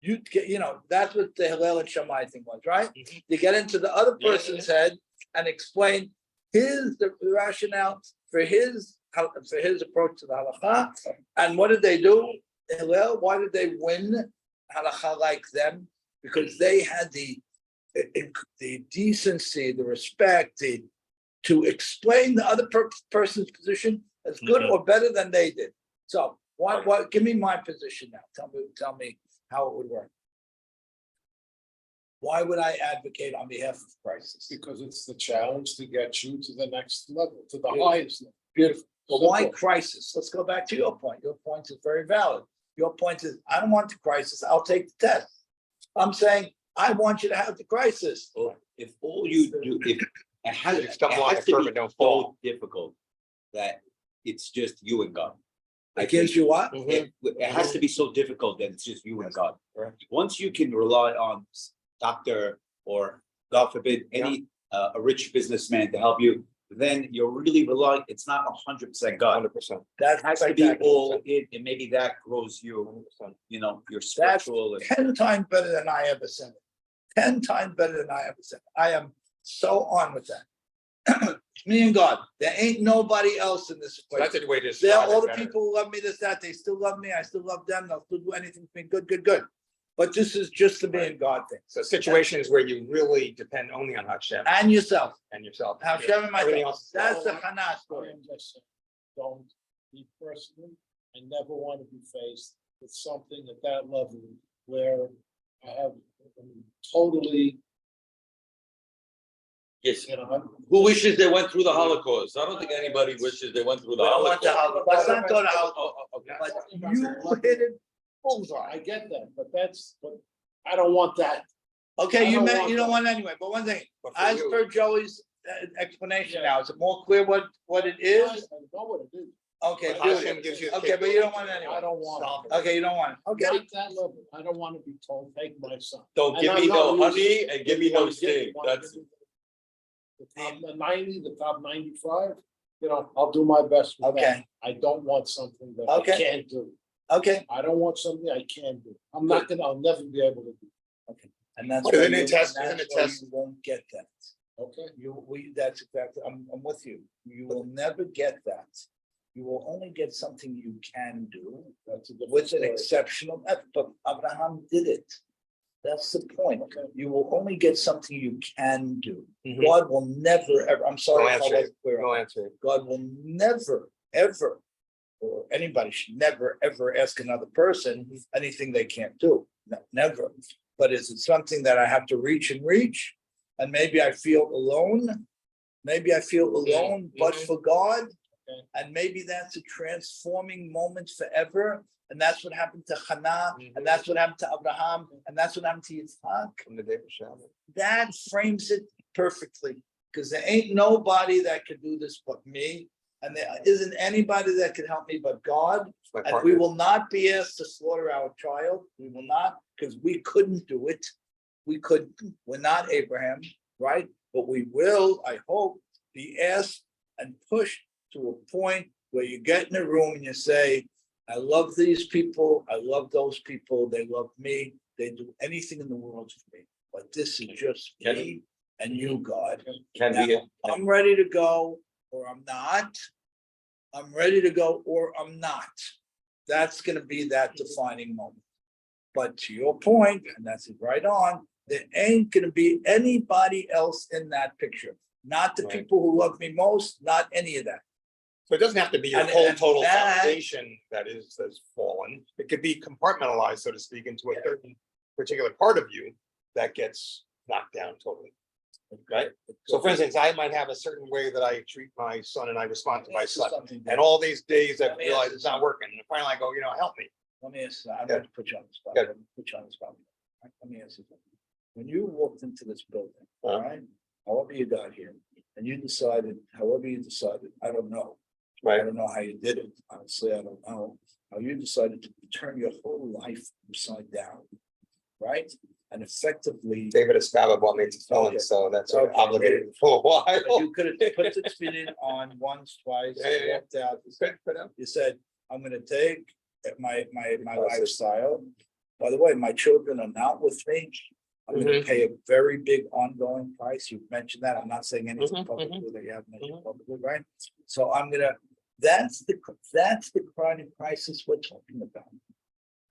You get, that's what the Hillel and Shammai thing was, right? You get into the other Yeah. person's head and explain the rationale for his approach to the halacha. And what did they do? Hillel, why did they win halacha like them? Because they had the decency, the respect, to explain the other person's position as good or better than they did. So what, give me my position now. Tell me how it would work. Why would I advocate on behalf of crisis? Because it's the challenge to get you to the next level, to the Beautiful. highest level. Beautiful. But why Simple. crisis? Let's go back to your point. Your point is very valid. Your point is, I don't want the crisis. I'll take the test. I'm saying, I want you to have the crisis. Well, if all you do, if it has, You it stumble on has the to curb be and don't so fall. difficult that it's just you and God. I Against think you what? it has to be so difficult that it's just you and God. Correct. Once you can rely on doctor or God forbid, any a rich businessman to help you, then you're really relying, it's not 100% God. 100%. That's It has to be spectacular. all in, and maybe that grows you, your spiritual. and- 10 times better than I ever said it. 10 times better than I ever said it. I am so on with that. Me and God, there ain't nobody else in this So that's equation. the way to. They're describe all it the better. people who love me, this, that, they still love me, I still love them, they'll still do anything for me, good. But this is just the me and God thing. So situations where you really depend only on Hashem And yourself, and yourself. Hashem and Everything myself, else. that's the Hana I story. am just saying, don't be personal. I never want to be faced with something at that level where I have totally, Yes. I'm Who wishes they went through the Holocaust? I don't think anybody wishes they went through the We don't want the Holocaust. Holocaust. Let's not go to Holocaust. Oh, okay. But you hit it bullseye, I get that, but I don't want that. Okay, I you don't meant, want you don't that. want it anyway, but one thing, But for as you- per Joey's explanation Yeah. now, is it more clear what it I is? know what it is. Okay, But do Hashem it. gives you. Okay, but you don't want it anyway. I don't want it. Okay, you don't want it, okay. Not that level. I don't want to be told, take my son. Don't And give I me know no you- honey and give me you no wanna get- sting. you wanna That's, get The top 90, the top 95, I'll do my best with that. Okay. I don't want something that I Okay. can't do. Okay, I don't want something I can't do. I'll never be able to do. and that's But why isn't it you, test- and isn't that's it why test- you won't get that. Okay. That's exactly, I'm with you. You will never get that. You will only get something you can do That's a different with an story. exceptional effort, but Abraham did it. That's the point. You will only get something you can do. Mhm. God will never, ever, I'm sorry No if I answer. wasn't clear. No answer. God will never, ever, or anybody should never, ever ask another person anything they can't do. No, never. But is it something that I have to reach and reach? And maybe I feel alone? Maybe I feel alone, but for God? Okay. And maybe that's a transforming moment forever. And that's what happened to Hannah, and that's what happened to Abraham, and that's what happened to Yitzhak. From the day of Shabbat. That frames it perfectly, because there ain't nobody that could do this but me. And there isn't anybody that can help me but God. It's my And partner. we will not be asked to slaughter our child. We will not, because we couldn't do it. We couldn't. We're not Abraham, right? But we will, I hope, be asked and pushed to a point where you get in a room and you say, I love these people. I love those people. They love me. They do anything in the world for me. But this is just me and you, God. can be, I'm ready to go or I'm not. I'm ready to go or I'm not. That's gonna be that defining moment. But to your point, and that's it right on, there ain't gonna be anybody else in that picture. Not the Right. people who love me most, not any of that. So it doesn't have to be your And- whole and total that- foundation that's fallen. It could be compartmentalized, so to speak, into a certain particular part of you that gets knocked down totally. Right? So for instance, I might have a certain way that I treat my son and I respond to my son. And all these days I realize it's not working. And finally I go, help me. Let me ask, I'd Yeah. like to put you on the spot. Yeah. Let me put you on the spot. Let me ask you something. When you walked into this building, Uh-huh. all right, however you got here, and you decided, however you decided, I don't know. I Right. don't know how you did it, honestly, I don't know, how you decided to turn your whole life upside down, right? And effectively, David Escava bought me to felon, Okay. so that's sort of Okay. obligated for a while. you could have put the spin on once, twice, Yeah. walked out, Good. you said, I'm gonna take my lifestyle. By the way, my children are not with me. I'm gonna pay a very big ongoing price. You've mentioned that. I'm not saying anything publicly that you haven't mentioned publicly, right? So I'm gonna, that's the chronic crisis we're talking about.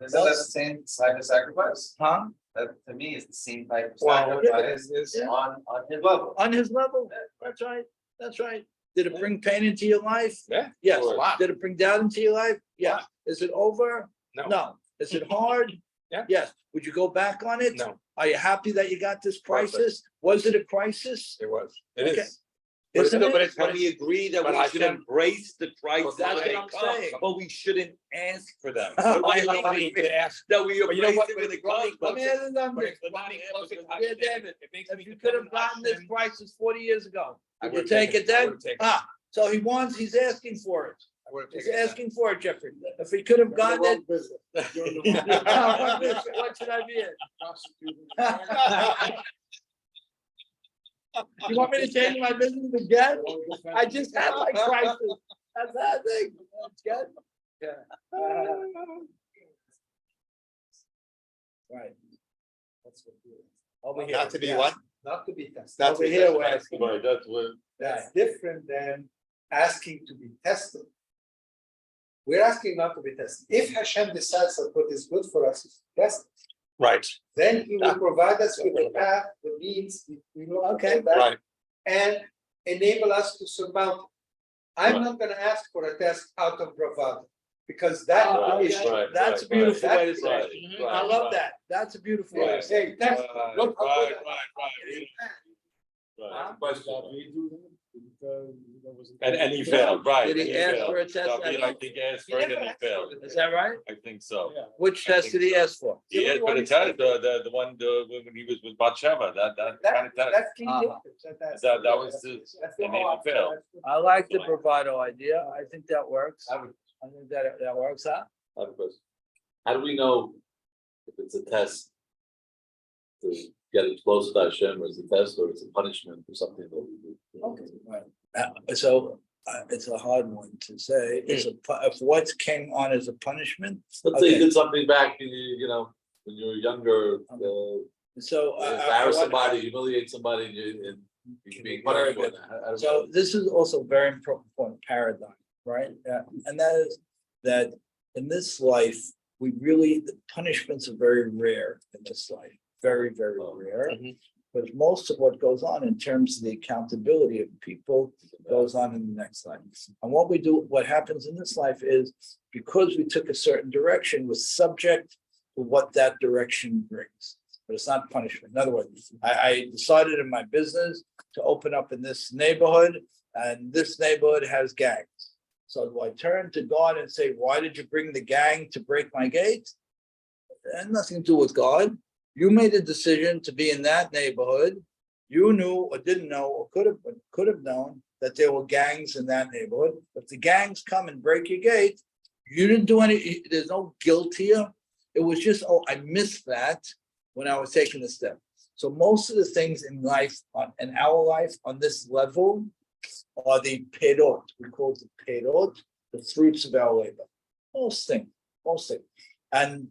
Isn't that the same type of sacrifice? Huh? That to me is the same type of Well, sacrifice yeah. on his level. On his level, that's right, that's right. Did it bring pain into your life? Yeah. Yes. Sure. Did it bring doubt into your life? Yeah. Is it over? No. No. Is it hard? Yeah. Yes. Would you go back on it? No, Are you happy that you got this Perfect. crisis? Was it a crisis? it was. it Okay. is. But Isn't no, but it? it's- Can we agree that But we should Hashem- embrace the crisis? That's when what they I'm come, saying. But we shouldn't ask for them. I To ask. That we But you know embrace what? it when it Let me- comes. Let me add another But thing. it's the money closer to Yeah, David, It makes if me you could have dependent gotten on this Hashem. crisis 40 years ago, I would you would've take taken it then? I would've taken it. So he's asking for it. I would've He's taken it then. asking for it, Jeffrey. If he could have You're in the gotten it. wrong business. You're in the wrong business. What should I be in? Prosecuting. You want me to change my business again? Wrong defense. I just had my crisis. That's that thing. That's good. Yeah. Right. Over here. Not to be yeah. what? Not to be tested. That's Over what- here, that's where- what- Right, that's what. That's different than asking to be tested. We're asking not to be tested. If Hashem decides that what is good for us is best, Right, then He will provide us with the path, the means, we know Okay. that, right. and enable us to surmount it. I'm Right. not gonna ask for a test out of bravado, because that Oh, is. okay. Right, That's a right, beautiful right. way to say Right, it. right, I love right. that. That's a beautiful way to say it. Hey, test. Right, Look how right, good- right. Did David do that? there was. And he failed, right? Did he and he ask failed. for a test? So I think he asked for it and he failed. Is that right? I think so. Yeah. Which test did he ask for? He asked for the test, the one, when he was with Batsheva, that kind of test. That's King Uh-huh. Jacob, that's. That was his, That's the and he whole- failed. I like the bravado idea. I think that works. I would- I think that works, huh? I have a question. How do we know if it's a test to get it close to Hashem, or is it a test, or it's a punishment or something that we do? Right. So it's a hard one to say. It's if what came on as a punishment. Let's say you Okay. did something back, you know, when you were younger, So. embarrass somebody, humiliate somebody, and you're being punished for that. How do we- So this is also very important paradigm, right? And that is that in this life, we really, the punishments are very rare in this life, very, very rare. But most of what goes on in terms of the accountability of people goes on in the next life. And what we do, what happens in this life is because we took a certain direction, we're subject to what that direction brings. But it's not punishment. In other words, I decided in my business to open up in this neighborhood, and this neighborhood has gangs. So do I turn to God and say, why did you bring the gang to break my gate? It had nothing to do with God. You made a decision to be in that neighborhood. You knew or didn't know or could have known that there were gangs in that neighborhood. If the gangs come and break your gate, you didn't do any, there's no guilt here. It was just, oh, I missed that when I was taking the step. So most of the things in life, in our life on this level, are the perot. We call it the perot, the fruits of our labor. Most things. And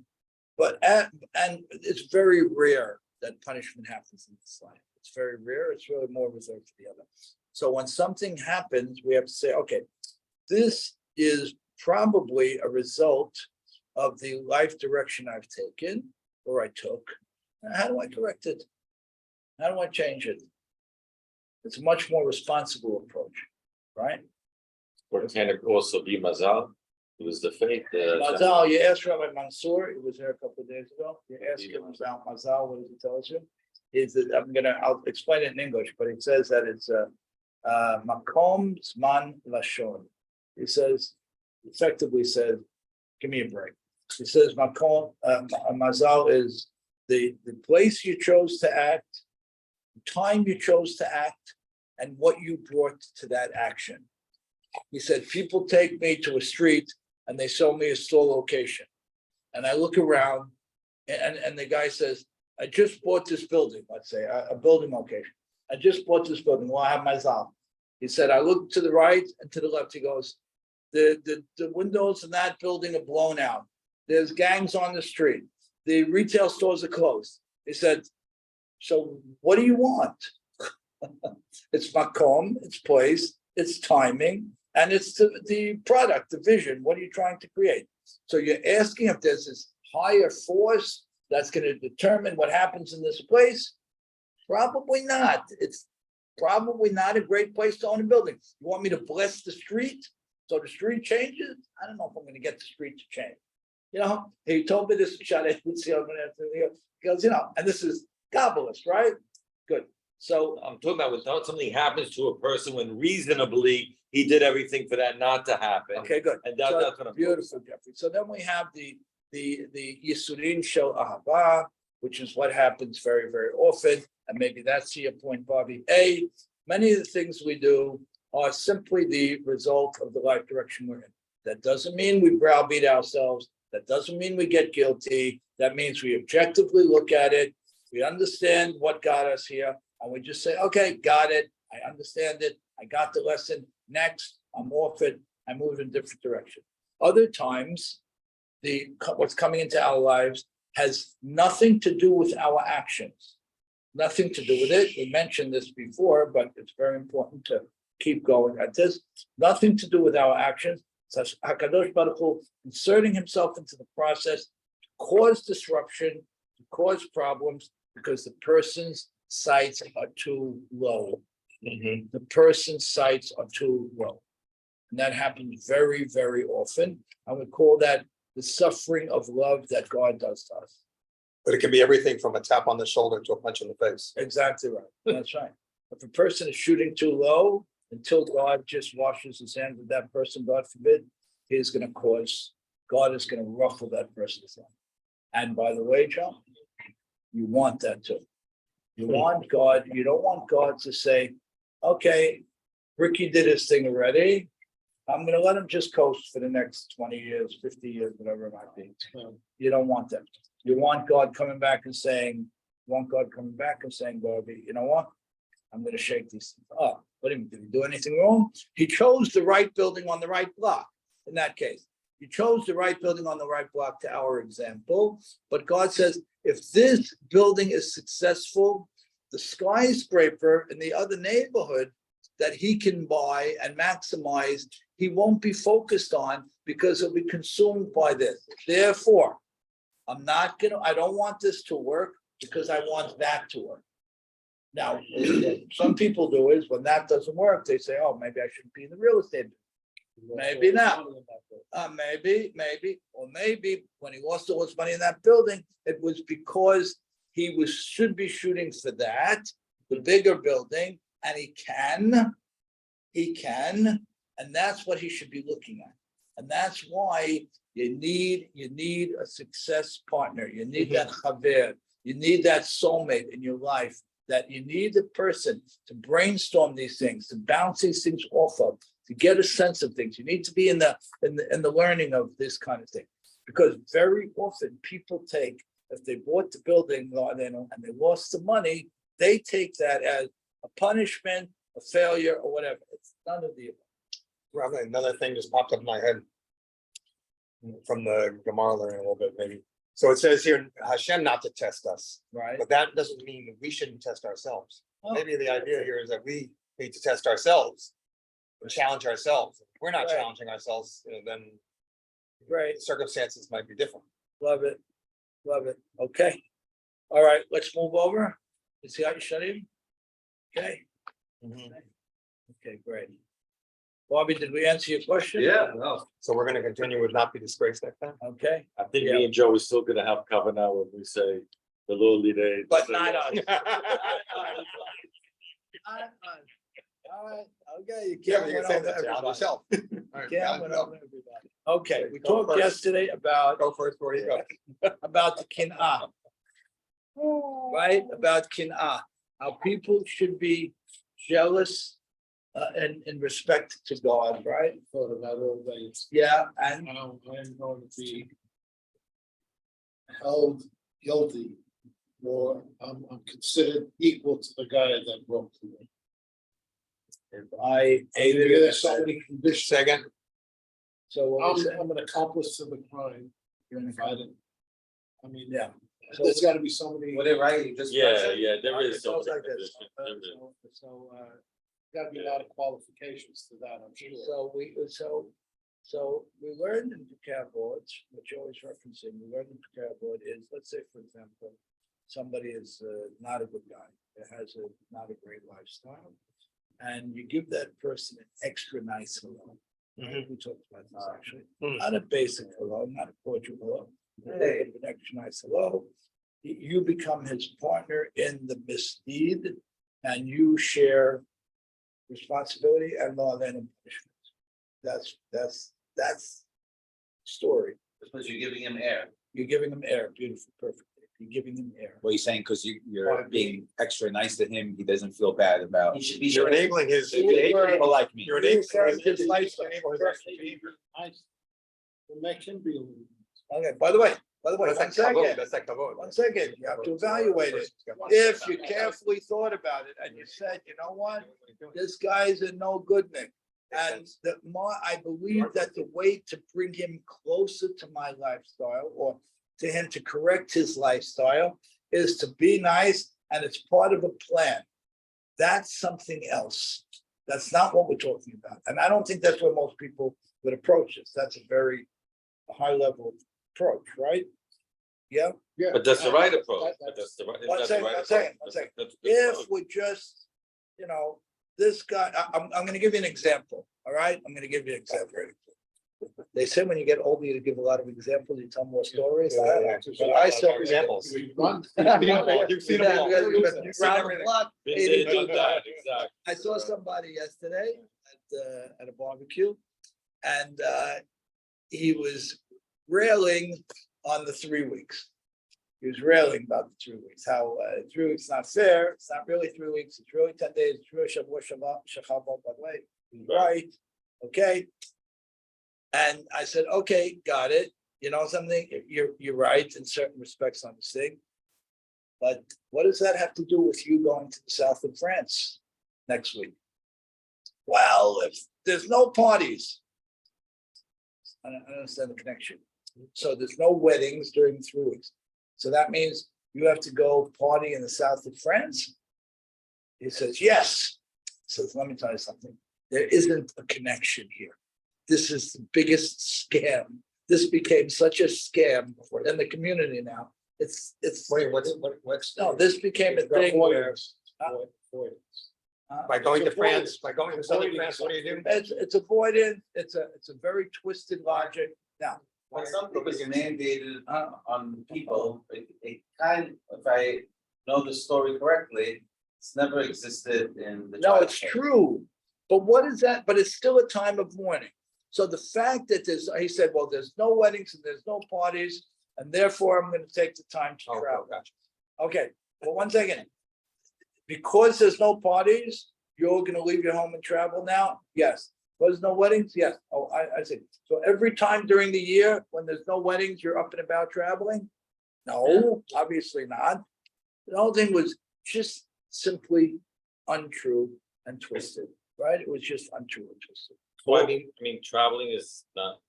it's very rare that punishment happens in this life. It's very rare. It's really more reserved for the other. So when something happens, we have to say, okay, this is probably a result of the life direction I've taken or I took. How do I correct it? How do I change it? It's a much more responsible approach, right? Or can it also be Mazal? It was the fate. Mazal, you asked Rabbi Mansour, he was here a couple of days ago. You asked him about Mazal, what does he tell you? Is that I'll explain it in English, but it says that it's Makom Zman Lashon. He says, effectively says, give me a break. He says Makom Mazal is the place you chose to act, the time you chose to act, and what you brought to that action. He said, people take me to a street and they show me a store location. And I look around and the guy says, I just bought this building, let's say, a building location. I just bought this building. Well, I have my zal. He said, I look to the right and to the left. He goes, the windows in that building are blown out. There's gangs on the street. The retail stores are closed. He said, so what do you want? It's makom, it's place, it's timing, and it's the product, the vision. What are you trying to create? So you're asking if there's this higher force that's going to determine what happens in this place? Probably not. It's probably not a great place to own a building. You want me to bless the street so the street changes? I don't know if I'm going to get the street to change. You know, he told me this shot. He goes, you know, and this is Kabbalist, right? Good. So I'm talking about when something happens to a person when reasonably he did everything for that not to happen. okay, good. And So, that's what I'm. beautiful, Jeffrey. So then we have the Yisurin Shel Ahava, which is what happens very, very often. And maybe that's to your point, Bobby. Many of the things we do are simply the result of the life direction we're in. That doesn't mean we browbeat ourselves. That doesn't mean we get guilty. That means we objectively look at it. We understand what got us here. And we just say, okay, got it. I understand it. I got the lesson. Next, I'm off it. I move in a different direction. Other times, what's coming into our lives has nothing to do with our actions. Nothing to do with it. We mentioned this before, but it's very important to keep going at this. Nothing to do with our actions. Such HaKadosh Baruch Hu inserting himself into the process to cause disruption, to cause problems, because the person's sights are too low. The person's sights are too low. And that happens very, very often. I would call that the suffering of love that God does to us. But it can be everything from a tap on the shoulder to a punch in the face. Exactly right. That's right. If a person is shooting too low, until God just washes his hands of that person, God forbid, God is gonna ruffle that person's hand. And by the way, John, you want that too. You want God, you don't want God to say, okay, Ricky did his thing already. I'm gonna let him just coast for the next 20 years, 50 years, whatever it might be. You don't want that. You want God coming back and saying, Bobby, you know what? I'm gonna shake these things up. What did he do anything wrong? He chose the right building on the right block. In that case, you chose the right building on the right block to our example. But God says, if this building is successful, the skyscraper in the other neighborhood that he can buy and maximize, he won't be focused on because it'll be consumed by this. Therefore, I don't want this to work because I want that to work. Now, some people do is when that doesn't work, they say, oh, maybe I shouldn't be in the real estate. Maybe not. Maybe, or maybe when he lost all his money in that building, it was because should be shooting for that, the bigger building, and he can, and that's what he should be looking at. And that's why you need a success partner. You need that chaver. You need that soulmate in your life. That you need a person to brainstorm these things, to bounce these things off of, to get a sense of things. You need to be in the learning of this kind of thing, because very often people take, if they bought the building and they lost the money, they take that as a punishment, a failure, or whatever. It's none of the above. Robin, another thing just popped up in my head from the Gemara learning a little bit, maybe. So it says here, Hashem not to test us, Right. but that doesn't mean that we shouldn't test ourselves. Oh. Maybe the idea here is that we need to test ourselves and challenge ourselves. If we're not Right. challenging ourselves, then Great. circumstances might be different. Love it. Okay. All right, let's move over. Let's see how you shut in. Okay. Okay, great. Bobby, did we answer your question? Yeah, no, So we're gonna continue with not be disgraced next time. Okay, I think Yeah. me and Joe are still gonna have cover now when we say the lowly day. but not us. All right, okay, you Yeah, can't but you win can say over that to everybody. yourself. Can't win over everybody. Okay, we Go talked first. yesterday about Go first before you go. the kin'ah. Right, about kin'ah, how people should be jealous in respect to God, right? Thought about all day. Yeah, and I'm going to be held guilty, or I'm considered equal to the guy that wrote to me. I hated Maybe it. there's so many conditions. Second, So what we said, I'm an accomplice to the crime. you're in the I didn't. I mean, yeah. there's gotta be so many. Would it right, you just. Yeah, there is It goes something. like this. Gotta be a lot of qualifications to that, I'm sure. So we learned in Picard boards, which you're always referencing, we learned in Picard board is, let's say, for example, somebody is not a good guy, that has not a great lifestyle. And you give that person an extra nice hello. Right? We talked about this actually, not a basic hello, not a cordial hello. An extra nice hello. You become his partner in the misdeed and you share responsibility and law then and punishment. That's story. Because you're giving him air. You're giving him air, beautiful, perfect. You're giving him air. What are you saying? Because you're being extra nice to him, he doesn't feel bad about. He should be. you're enabling his. People like me. You're enabling His his lifestyle. enable his extra behavior. Nice. We'll make him be. Okay, by the way, That's one like second, kavod, that's like kavod. one second, you have to evaluate it. If you carefully thought about it and you said, you know what, this guy's a no good Nick. And the more, I believe that the way to bring him closer to my lifestyle or to him to correct his lifestyle is to be nice and it's part of a plan. That's something else. That's not what we're talking about. And I don't think that's where most people would approach this. That's a very high level approach, right? Yeah. Yeah. But that's the right approach. But that's the right. One that's the second, right one second, approach. one second. That's the If approach. we just, this guy, I'm gonna give you an example, all right? I'm gonna give you an example. They say when you get older, you give a lot of examples, you tell more stories. Yeah. But I saw Examples. We run. You've seen them all. You've seen Round the everything. clock, Been 82 there, done that, times. exactly. I saw somebody yesterday at a barbecue, and he was railing on the 3 weeks. He was railing about the 3 weeks, how 3 weeks not fair. It's not really 3 weeks. It's really 10 days. It's really Shavua Shechavot, by the way. He's right. Okay. And I said, okay, got it. You know something? You're right in certain respects on this thing. But what does that have to do with you going to the south of France next week? Well, if there's no parties, I don't understand the connection. So there's no weddings during 3 weeks. So that means you have to go party in the south of France? He says, yes. He says, let me tell you something. There isn't a connection here. This is the biggest scam. This became such a scam in the community now. It's Wait, what's? no, this became a thing where By going to France, by going to southern France, what do you do? it's avoided. It's a very twisted logic. Now, When something is mandated on people, it kind, if I know the story correctly, it's never existed in the. no, it's childhood. true. But what is that? But it's still a time of mourning. So the fact that he said, well, there's no weddings and there's no parties, and therefore I'm going to take the time to travel. Gotcha. Okay, well, one second. Because there's no parties, you're gonna leave your home and travel now? Yes. There's no weddings? Yes. Oh, I see. So every time during the year, when there's no weddings, you're up and about traveling? No, obviously not. The whole thing was just simply untrue and twisted, right? It was just untrue and twisted. Well, I mean, traveling is not,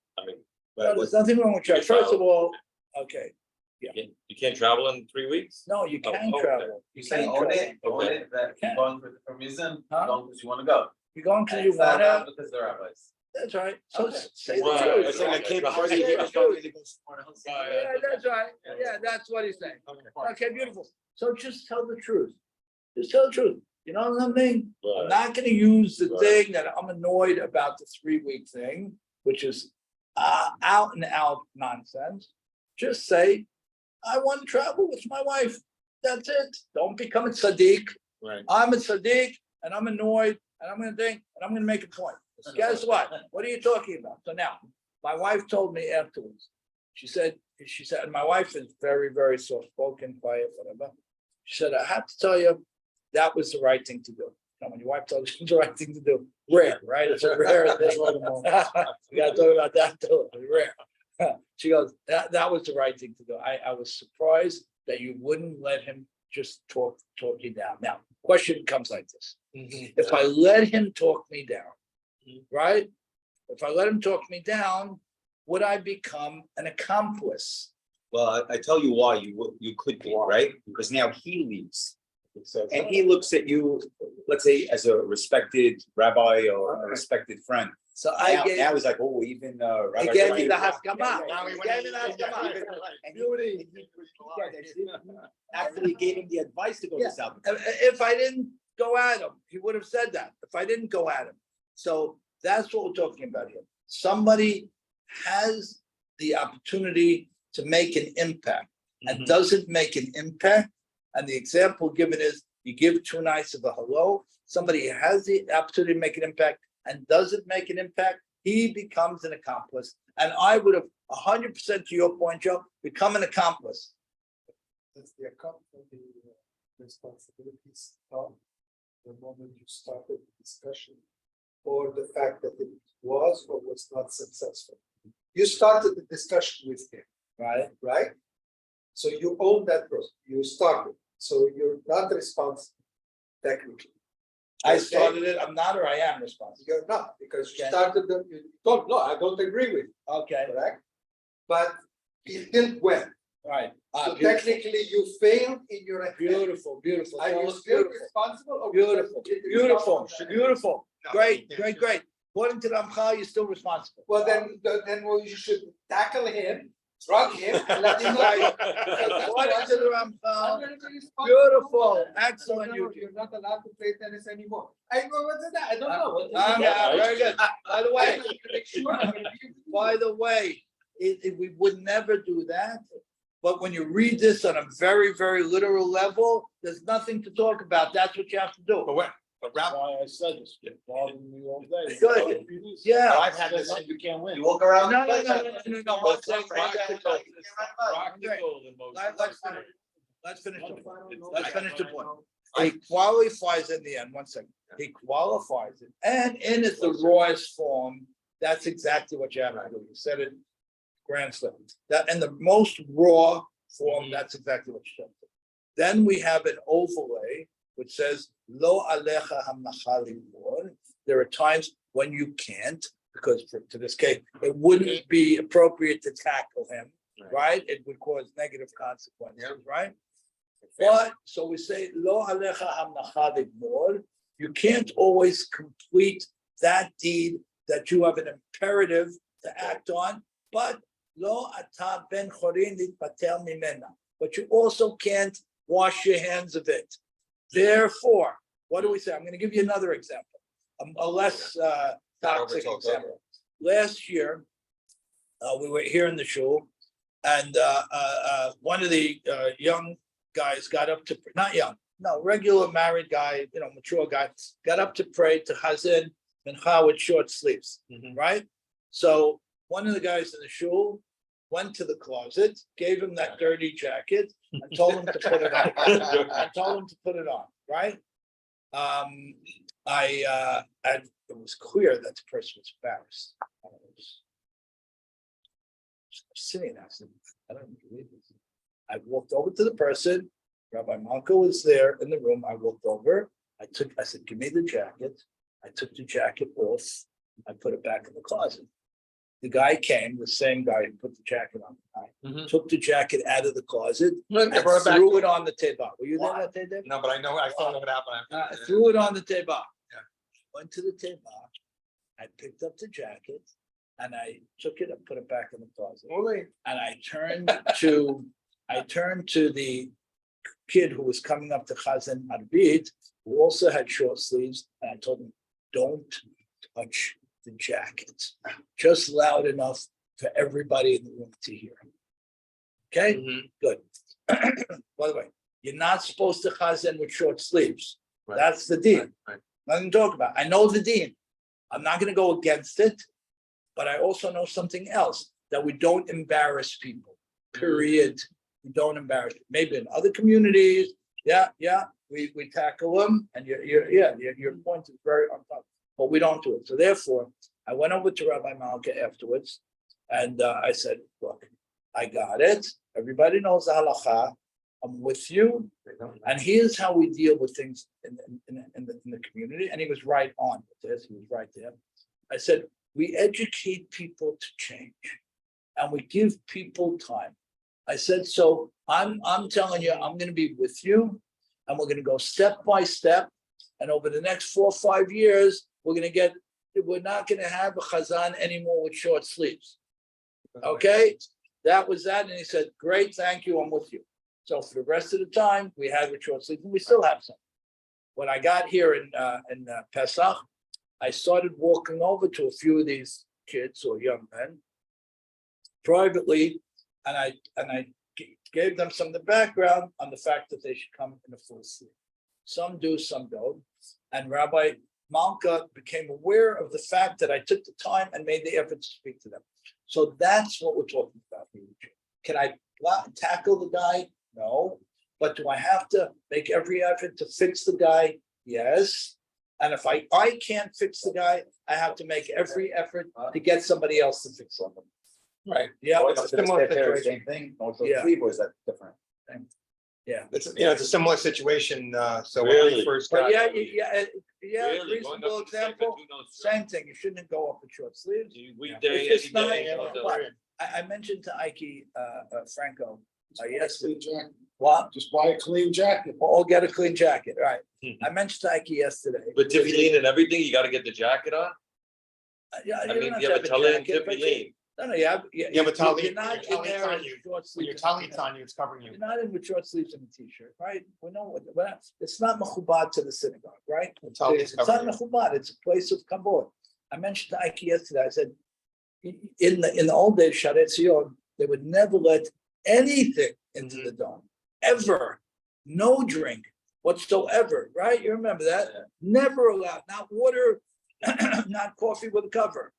No, there's nothing wrong with travel. First of all, okay, you can't travel in 3 weeks? no, you can Oh, okay. travel. You say own it, that you're going for some reason, Huh? don't because you wanna go. You're going to And you it's not wanna, because they're rabbis. that's right. So Okay. say the Right, truth. it's like a Cape Say Party the here. truth. Yeah, Yeah, that's right. Yeah, that's what he's saying. Okay, beautiful. So just tell the truth. Just tell the truth. You know what I mean? I'm Right. not gonna use the Right. thing that I'm annoyed about the 3 week thing, which is out and out nonsense. Just say, I want to travel with my wife. That's it. Don't become a tzaddik. Right. I'm a tzaddik and I'm annoyed and I'm gonna think, and I'm gonna make a point. Guess what? What are you talking about? So now, my wife told me afterwards, she said, and my wife is very, very soft-spoken, quiet, whatever. She said, I have to tell you, that was the right thing to do. Now, when your wife tells you it's the right thing to do, rare, right? It's a rare thing. We gotta talk about that too, it's rare. She goes, that was the right thing to do. I was surprised that you wouldn't let him just talk you down. Now, question comes like this. If I let him talk me down, right? If I let him talk me down, would I become an accomplice? Well, I tell you why you could be, right? Because now he leaves. And he looks at you, let's say, as a respected rabbi or a respected friend. So Now he's like, oh, even Rabbi. he gave me Shmuel. the haskama. Now he He went gave me the haskama. And he- Actually gave him the advice to go Yeah. to South. If I didn't go at him, he would have said that. If I didn't go at him. So that's what we're talking about here. Somebody has the opportunity to make an impact and doesn't make an impact. And the example given is you give 2 nights of a hello, somebody has the opportunity to make an impact and doesn't make an impact, he becomes an accomplice. And I would have 100% to your point, Joe, become an accomplice. That's the responsibilities of the moment you started the discussion, or the fact that it was or was not successful. You started the discussion with him, right? So you own that process, you started, so you're not responsible technically. I started it, I'm not, or I am responsible. You're not, because you Okay. started them, you told, no, I don't agree with, Okay, correct? But it didn't win, right. so technically you failed in your. Beautiful, beautiful. Are you Beautiful, still beautiful, responsible? Or beautiful, because it is beautiful. No, Great, you great, great. According to the Ramchal, you're still responsible. Well, then you should tackle him, drug him, and let him Right. know. According to the I'm Ramchal, gonna be responsible. beautiful, excellent. You're not allowed to play tennis anymore. I know what's that, I don't know. Very good. By the way, by the way, we would never do that. But when you read this on a very, very literal level, there's nothing to talk about. That's what you have to do. But Rabbi, Why I said this. Bothering me all day. Good. Yeah. I've had this. You can't win. You walk around. No, the no, place, no, no, no, no, one second, Practical. Practical emotion. Let's finish the point. Let's finish the point. He qualifies in the end, one second. He qualifies it, and in it the rawest form, that's exactly what you have to do. You said it, grand slam. That, and the most raw form, that's exactly what you said. Then we have an overlay, which says, Lo alecha hamnacha limor. There are times when you can't, because to this case, it wouldn't be appropriate to tackle him, right? It would cause negative consequences, right? But, so we say, Lo alecha hamnacha limor. You can't always complete that deed that you have an imperative to act on, but Lo ata ben chorin litpatel mimena. But you also can't wash your hands of it. Therefore, what do we say? I'm going to give you another example, a less toxic example. Last year, we were here in the shul, and one of the young guys got up to, not young, no, regular married guy, mature guy, got up to pray to Chazan Mincha with short sleeves, right? So one of the guys in the shul went to the closet, gave him that dirty jacket, and told him to put it on. I told him to put it on, right? And it was clear that the person was embarrassed. I was sitting there, I said, I don't believe this. I walked over to the person, Rabbi Malka was there in the room, I walked over, I said, give me the jacket. I took the jacket off, I put it back in the closet. The guy came, the same guy who put the jacket on the guy, took the jacket out of the closet, and threw it on the table. Were you there that day, David? No, but I know, I saw what happened. I threw it on the table. Went to the table, I picked up the jacket, and I took it and put it back in the closet. And I turned to the kid who was coming up to Chazan Arbit, who also had short sleeves, and I told him, don't touch the jacket, just loud enough for everybody in the room to hear. Okay, good. By the way, you're not supposed to Chazan with short sleeves. Right. That's the deal. Right. Nothing to talk about. I know the dean. I'm not going to go against it, but I also know something else, that we don't embarrass people. Period. We don't embarrass. Maybe in other communities, we tackle them, and your point is very on top. But we don't do it. So therefore, I went over to Rabbi Malka afterwards, and I said, look, I got it. Everybody knows the halacha. I'm with you. And here's how we deal with things in the community. And he was right on with this. He was right there. I said, we educate people to change, and we give people time. I said, so I'm telling you, I'm going to be with you, and we're going to go step by step. And over the next 4 or 5 years, we're not going to have a chazan anymore with short sleeves. Okay, that was that. And he said, great, thank you, I'm with you. So for the rest of the time, we had with short sleeves, and we still have some. When I got here in Pesach, I started walking over to a few of these kids or young men privately, and I gave them some of the background on the fact that they should come in a full sleeve. Some do, some don't. And Rabbi Malka became aware of the fact that I took the time and made the effort to speak to them. So that's what we're talking about. Can I tackle the guy? No. But do I have to make every effort to fix the guy? Yes. And if I can't fix the guy, I have to make every effort to get somebody else to fix him. Right. Yeah. It's a similar situation. Same thing, also Yeah. sleep, or is that different? Yeah. It's a similar situation, so when I Really? first But got. Really? Going reasonable up to second, example, who knows? same thing. You shouldn't go up with short sleeves. Weekday, If it's any not, day. but I mentioned to Ike Franco yesterday. Clean jacket. What? Just buy a clean jacket. Or get a clean jacket, right? I mentioned to Ike yesterday. But tefillin and everything, you gotta get the jacket on? Yeah, I you mean, don't you have have a to have talent a jacket, but tefillin. No, you have. Yeah, but Tali, You're not in when your there Tali's on in you, short when your sleeves. tali's on you, it's covering you. You're not in with short sleeves and a t-shirt, right? We know what, it's not mechubad to the synagogue, right? The tali is It's not covering you. mechubad, it's a place of kavod. I mentioned to Ike yesterday, I said, in the old days, Sharet Zion, they would never let anything into the dome, ever. No drink whatsoever, right? You remember that? Never allowed, not water, not coffee with a cover.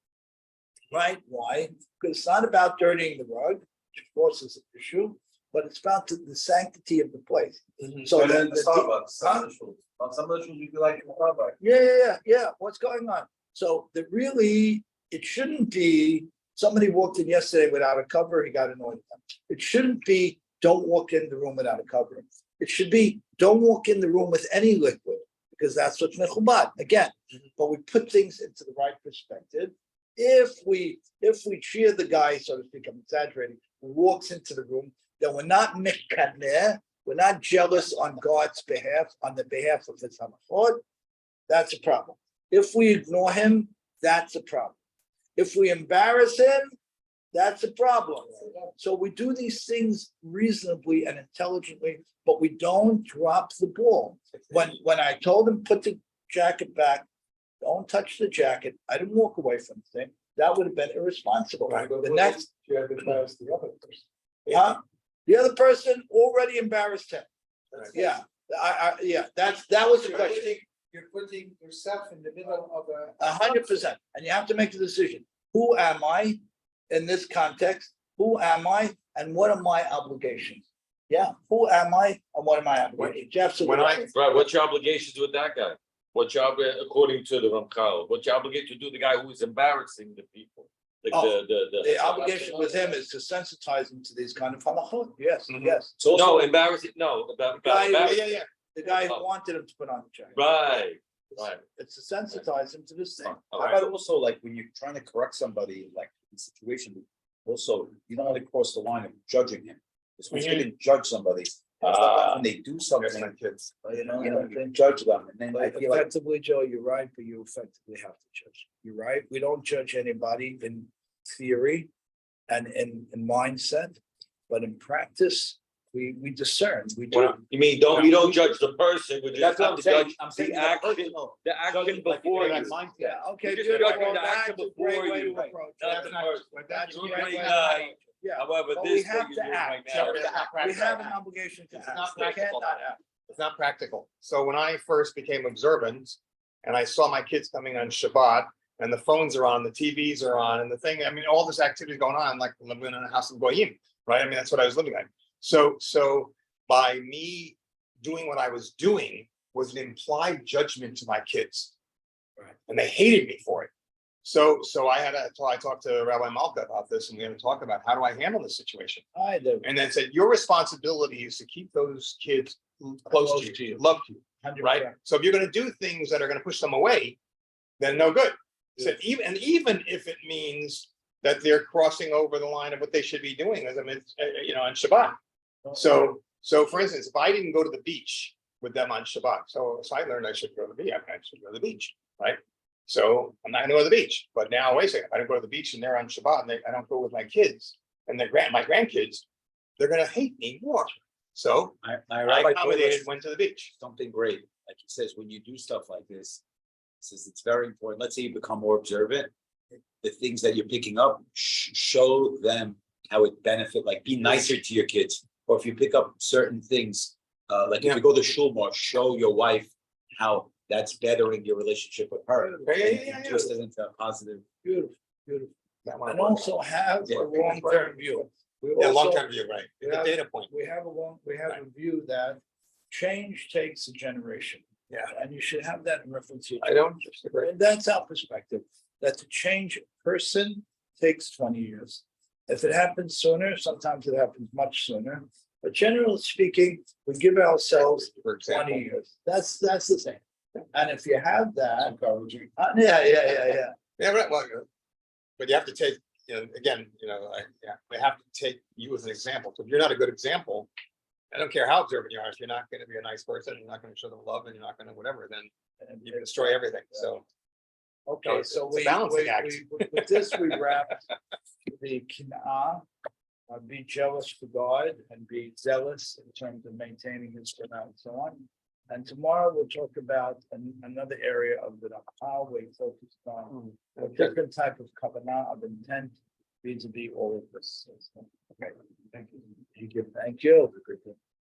Right? Why? Because it's not about dirtying the rug, which of course is an issue, but it's about the sanctity of the place. So And then then the Starbucks, some of the schools, on some of the schools you could like in Starbucks. yeah. What's going on? So that really, it shouldn't be, somebody walked in yesterday without a cover, he got annoyed. It shouldn't be, don't walk in the room without a cover. It should be, don't walk in the room with any liquid, because that's what's mechubad, again. But we put things into the right perspective. If we cheer the guy, so to speak, I'm exaggerating, who walks into the room, then we're not mekadeh, we're not jealous on God's behalf, on the behalf of his hamachod. That's a problem. If we ignore him, that's a problem. If we embarrass him, that's a problem. So we do these things reasonably and intelligently, but we don't drop the ball. When I told him put the jacket back, don't touch the jacket, I didn't walk away from the thing. That would have been irresponsible. The next, You have embarrassed the other person. the other person already embarrassed him. Yeah, that was the question. You're putting yourself in the middle of 100%, and you have to make the decision. Who am I in this context? Who am I, and what are my obligations? Yeah, who am I, and what are my obligations? Jeff's When I- Right, what's your obligations with that guy? What's your, according to the Ramchal, what's your obligation to do the guy who is embarrassing the people? Like Oh, the. The obligation with him is to sensitize him to these kind of halachot. Yes, Mhm. yes. No, embarrassing, no, about embarrassing. Yeah. The guy who Oh. wanted him to put on the jacket. Right, right. It's to sensitize him to this thing. How about also like when you're trying to correct somebody, like in situation, also, you don't want to cross the line of judging him. Because when you can judge somebody, when they do something, Kids. you can judge them, and then I But feel like, effectively, Joe, you're right, but you effectively have to judge. You're right. We don't judge anybody in theory and in mindset, but in practice, we discern. We do. You mean, you don't judge the person, we just that's what have I'm to saying, judge I'm saying the in a action, personal. the action before you. Yeah, okay, You just beautiful. judge the That's action a before great way you. to approach it. Not the person. That's a You're a great great way to guy. approach it. Yeah, However, but this we thing have you're to doing act. right So now. we have an obligation to act. not We can't practical. not act. It's not practical. So when I first became observant and I saw my kids coming on Shabbat and the phones are on, the TVs are on and the thing, I mean, all this activity is going on, like living in a house of goyim, right? I mean, that's what I was living in. So by me doing what I was doing was an implied judgment to my kids. Right. And they hated me for it. So I talked to Rabbi Malka about this and we had to talk about how do I handle this situation? I do. And then said, your responsibility is to keep those kids close to you, love you, 100%. right? So if you're gonna do things that are gonna push them away, then no good. So even if it means that they're crossing over the line of what they should be doing, as I mean, on Shabbat. So for instance, if I didn't go to the beach with them on Shabbat, so I learned I should go to the beach, I should go to the beach, right? So I'm not gonna go to the beach, but now wait a second, if I don't go to the beach and they're on Shabbat and I don't go with my kids and my grandkids, they're gonna hate me more. So my I rabbi told accommodated, us went to the beach. something great, like he says, when you do stuff like this, he says it's very important, let's say you become more observant, the things that you're picking up, show them how it benefit, like be nicer to your kids, or if you pick up certain things, like if you go to shul more, show your wife how that's bettering your relationship with her. Yeah. Just as into a positive. Beautiful, beautiful. That one. And also have a long-term view. We Yeah, also- long-term view, right? The Yeah. data point. We have a view that change takes a generation. Yeah. And you should have that in reference to. I don't disagree. And that's our perspective, that to change a person takes 20 years. If it happens sooner, sometimes it happens much sooner. But generally speaking, we give ourselves For example. 20 years. That's the thing. And if you have that, yeah. Yeah, right, well, but you have to take, again, we have to take you as an example. So if you're not a good example, I don't care how observant you are, if you're not gonna be a nice person, you're not gonna show them love and you're not gonna whatever, then you can destroy everything, so. Okay, so it's a balancing act. with this, we wrap the kin'ah, be jealous for God and be zealous in terms of maintaining his kin'ah and so on. And tomorrow we'll talk about another area of the highway focused on a different type of covenant of intent vis-a-vis all of this. Okay, thank you. Thank you.